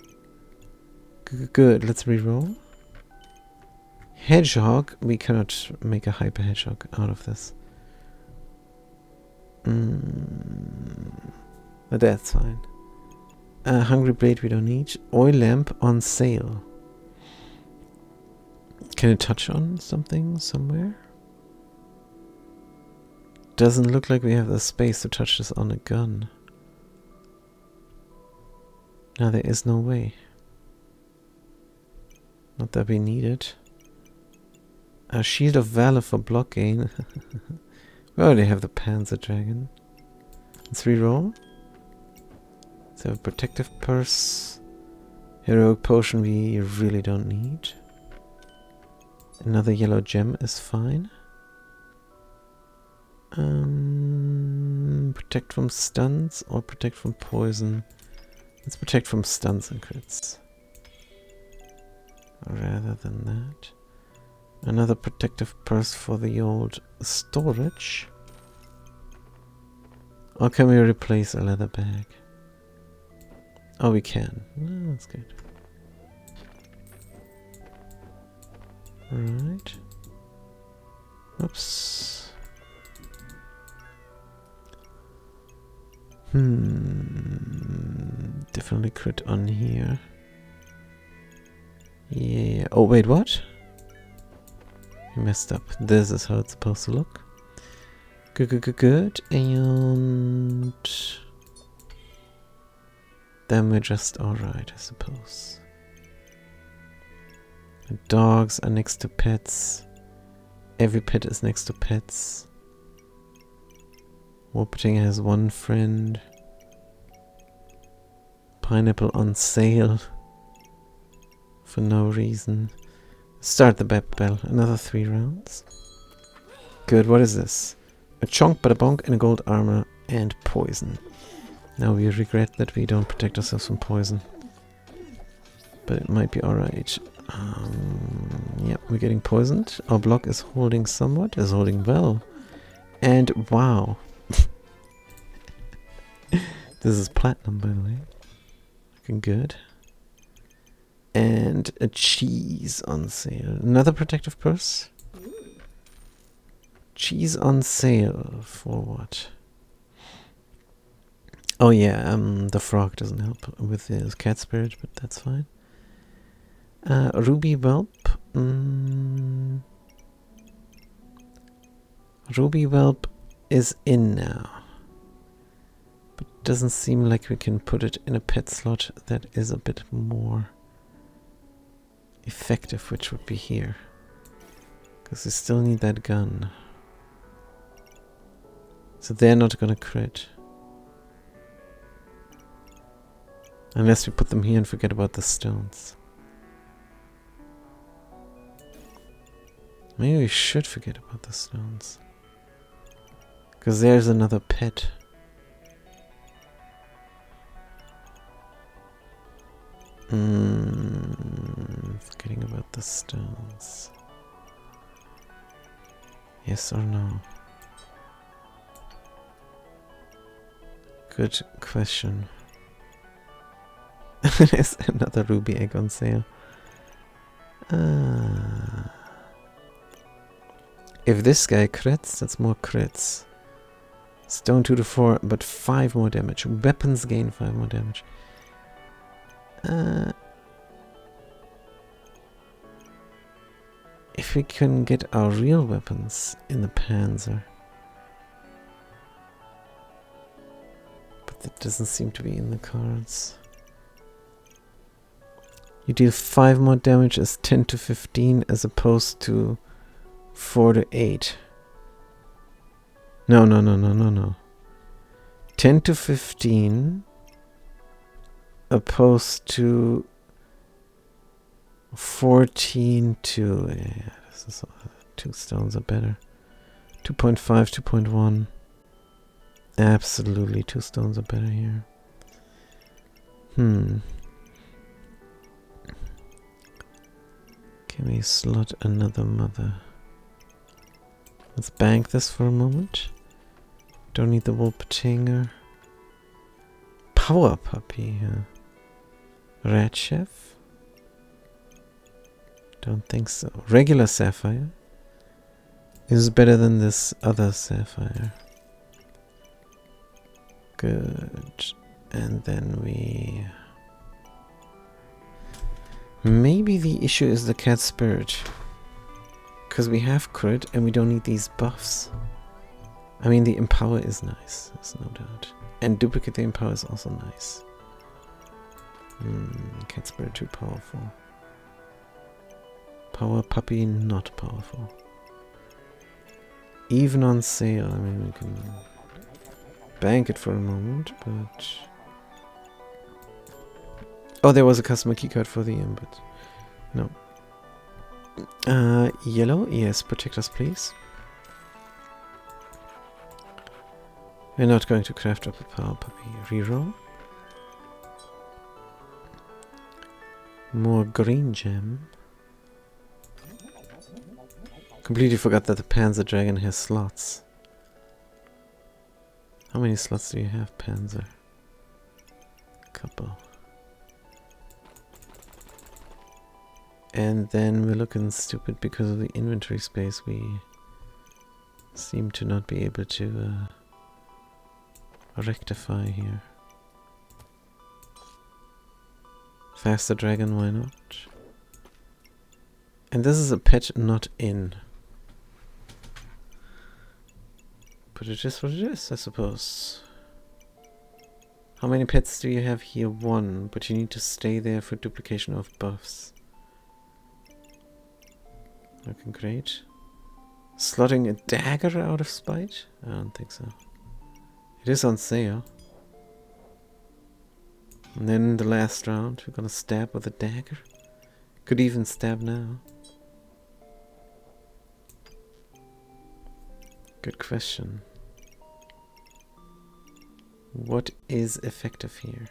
[SPEAKER 1] Good, let's reroll. Hedgehog, we cannot make a hyper hedgehog out of this. But that's fine. Hungry blade we don't need. Oil lamp on sale. Can it touch on something somewhere? Doesn't look like we have the space to touch this on a gun. No, there is no way. Not that we need it. A shield of valor for block gain. We already have the Panzer Dragon. Let's reroll. Let's have a protective purse. Heroic potion we really don't need. Another yellow gem is fine. Protect from stuns or protect from poison. Let's protect from stuns and crits. Rather than that. Another protective purse for the old storage. Or can we replace a leather bag? Oh, we can. Oh, that's good. Right. Oops. Definitely crit on here. Yeah. Oh, wait, what? You messed up. This is how it's supposed to look. Good. And then we're just alright, I suppose. The dogs are next to pets. Every pet is next to pets. Warpating has one friend. Pineapple on sale. For no reason. Start the bell. Another 3 rounds. Good, what is this? A chonk, bada bonk, and a gold armor and poison. Now we regret that we don't protect ourselves from poison. But it might be alright. Yep, we're getting poisoned. Our block is holding somewhat, is holding well. And wow. This is platinum, by the way. Looking good. And a cheese on sale. Another protective purse. Cheese on sale for what? Oh yeah, the frog doesn't help with his cat spirit, but that's fine. Ruby Whelp. Ruby Whelp is in now. But it doesn't seem like we can put it in a pet slot that is a bit more effective, which would be here. Because we still need that gun. So they're not gonna crit. Unless we put them here and forget about the stones. Maybe we should forget about the stones. Because there's another pet. Forgetting about the stones. Yes or no? Good question. There's another ruby egg on sale. If this guy crits, that's more crits. Stone 2 to 4, but 5 more damage. Weapons gain 5 more damage. If we can get our real weapons in the Panzer. But that doesn't seem to be in the cards. You deal 5 more damage as 10 to 15 as opposed to 4 to 8. No. 10 to 15 opposed to 14 to... Yeah, this is, 2 stones are better. 2.5, 2.1. Absolutely, 2 stones are better here. Can we slot another mother? Let's bank this for a moment. Don't need the Wolpertinger. Power Puppy. Rat Chef? Don't think so. Regular Sapphire is better than this other Sapphire. Good. And then we... Maybe the issue is the cat spirit. Because we have crit and we don't need these buffs. I mean, the empower is nice, there's no doubt. And duplicate the empower is also nice. Cat spirit too powerful. Power puppy not powerful. even on sale. I mean, we can bank it for a moment, but... Oh, there was a customer keycard for the input. No. Yellow? Yes, protect us, please. We're not going to craft up a power puppy. Reroll. More green gem. Completely forgot that the Panzer Dragon has slots. How many slots do you have, Panzer? A couple. And then we're looking stupid because of the inventory space. We seem to not be able to rectify here. Faster dragon, why not? And this is a pet not in. But it is what it is, I suppose. How many pets do you have here? 1, but you need to stay there for duplication of buffs. Looking great. Slotting a dagger out of spite? I don't think so. It is on sale. And then in the last round, we're gonna stab with a dagger. Could even stab now. Good question. What is effective here?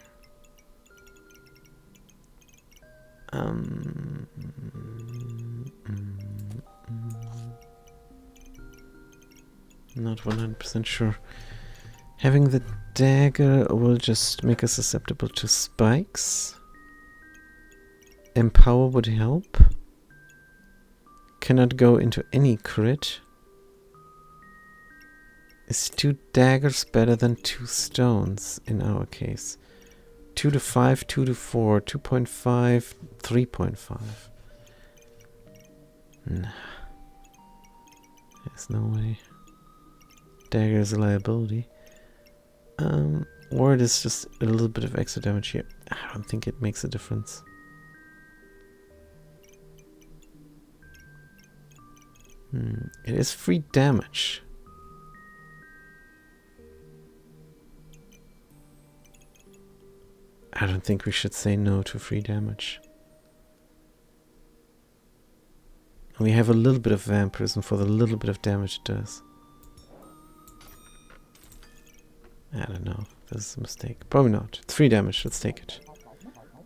[SPEAKER 1] Not 100% sure. Having the dagger will just make us susceptible to spikes. Empower would help. Cannot go into any crit. Is 2 daggers better than 2 stones in our case? 2 to 5, 2 to 4, 2.5, 3.5. Nah. There's no way. Dagger is a liability. Or it is just a little bit of extra damage here. I don't think it makes a difference. It is free damage. I don't think we should say no to free damage. We have a little bit of vampirism for the little bit of damage it does. I don't know. This is a mistake. Probably not. 3 damage. Let's take it.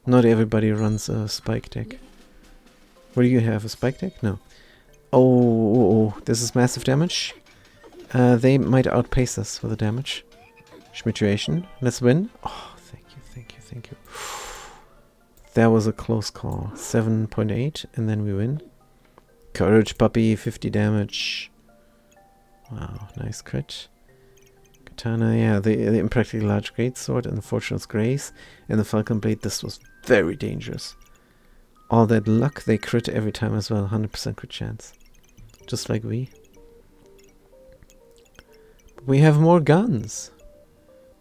[SPEAKER 1] Not everybody runs a spike deck. What do you have? A spike deck? No. Oh, this is massive damage. They might outpace us for the damage. Schmituation. Let's win. Oh, thank you, thank you, thank you. That was a close call. 7.8, and then we win. Courage Puppy, 50 damage. Wow, nice crit. Katana, yeah, the Impractically Large Greatsword and the Fortune's Grace and the Falcon Blade. This was very dangerous. All that luck, they crit every time as well. 100% crit chance. Just like we. We have more guns.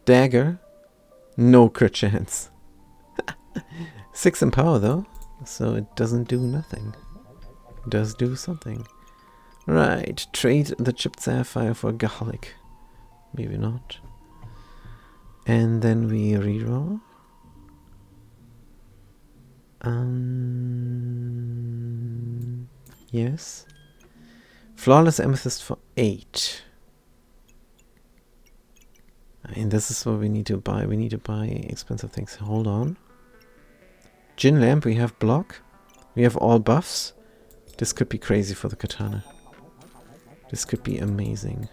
[SPEAKER 1] Dagger, no crit chance. 6 in power though, so it doesn't do nothing. It does do something. Right, trade the chipped sapphire for garlic. Maybe not. And then we reroll. Yes. Flawless Amethyst for 8. And this is what we need to buy. We need to buy expensive things. Hold on. Gin Lamp, we have block. We have all buffs. This could be crazy for the katana. This could be amazing.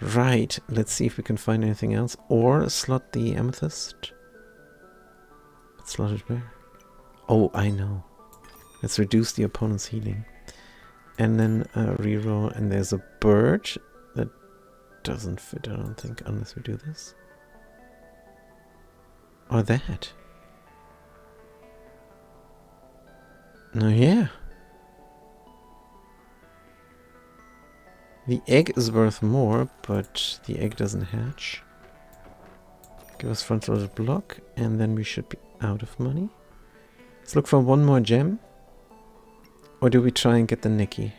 [SPEAKER 1] Right, let's see if we can find anything else. Or slot the amethyst. Slot it where? Oh, I know. Let's reduce the opponent's healing. And then reroll, and there's a bird that doesn't fit, I don't think, unless we do this. Or that. No, yeah. The egg is worth more, but the egg doesn't hatch. Give us front-loaded block, and then we should be out of money. Let's look for one more gem. Or do we try and get the Nikki?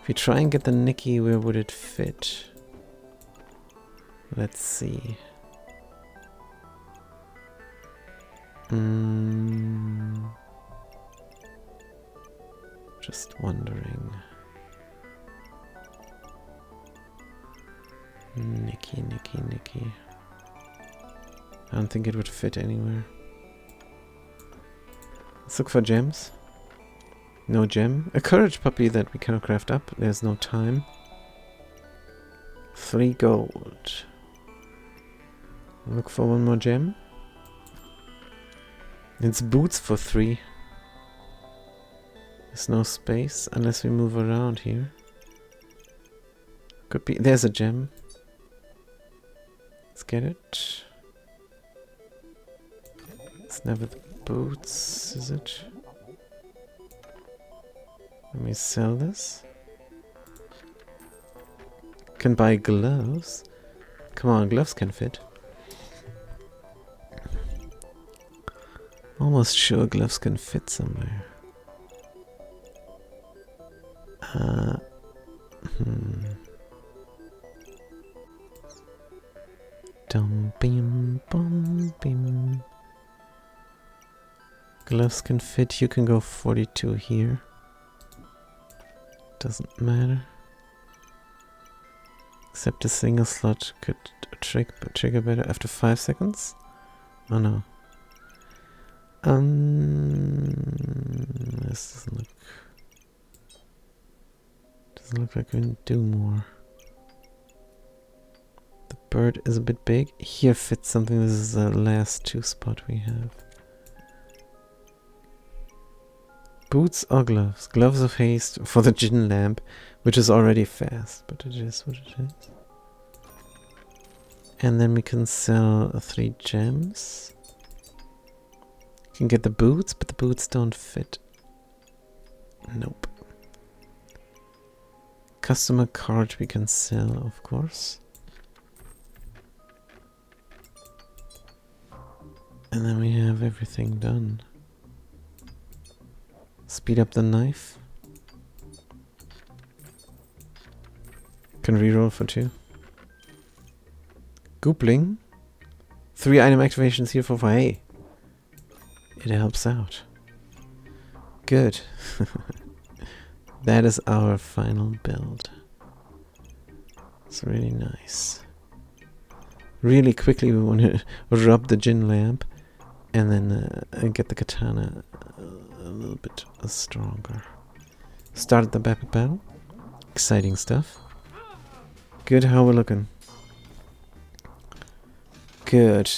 [SPEAKER 1] If we try and get the Nikki, where would it fit? Let's see. Just wondering. Nikki. I don't think it would fit anywhere. Let's look for gems. No gem. A courage puppy that we cannot craft up. There's no time. 3 gold. Look for one more gem. It's boots for 3. There's no space unless we move around here. Could be. There's a gem. Let's get it. It's never the boots, is it? Let me sell this. Can buy gloves. Come on, gloves can fit. Almost sure gloves can fit somewhere. Dum bim bum bim. Gloves can fit. You can go 42 here. Doesn't matter. Except a single slot could trigger better after 5 seconds. Oh no. This doesn't look like we can do more. The bird is a bit big. Here fits something. This is the last 2 spot we have. Boots or gloves? Gloves of haste for the gin lamp, which is already fast, but it is what it is. And then we can sell 3 gems. Can get the boots, but the boots don't fit. Nope. Customer card we can sell, of course. And then we have everything done. Speed up the knife. Can reroll for 2. Goopling. 3 item activations here for 5. Hey, it helps out. Good. That is our final build. It's really nice. Really quickly we want to rub the gin lamp and then get the katana a little bit stronger. Started the epic battle. Exciting stuff. Good, how we're looking. Good.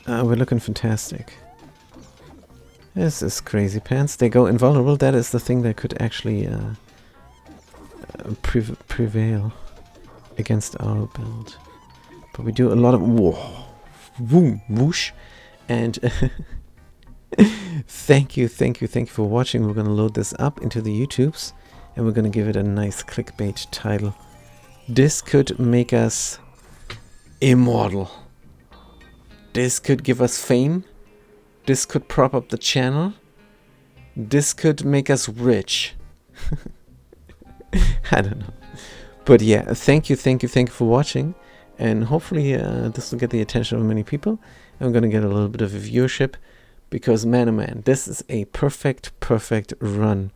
[SPEAKER 1] We're looking fantastic. This is crazy pants. They go invulnerable. That is the thing that could actually prevail against our build. But we do a lot of whoosh, and thank you for watching. We're gonna load this up into the YouTubes, and we're gonna give it a nice clickbait title. This could make us immortal. This could give us fame. This could prop up the channel. This could make us rich. I don't know. But yeah, thank you for watching. And hopefully this will get the attention of many people. I'm going to get a little bit of a viewership. Because man, oh man, this is a perfect run.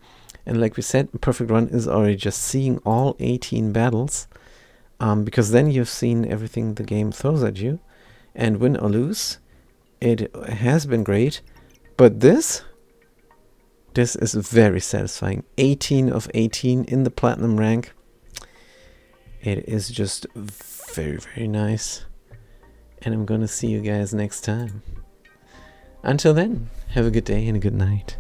[SPEAKER 1] And like we said, a perfect run is already just seeing all 18 battles. Because then you've seen everything the game throws at you. And win or lose, it has been great. But this is very satisfying. 18 of 18 in the platinum rank. It is just very nice. And I'm gonna see you guys next time. Until then, have a good day and a good night.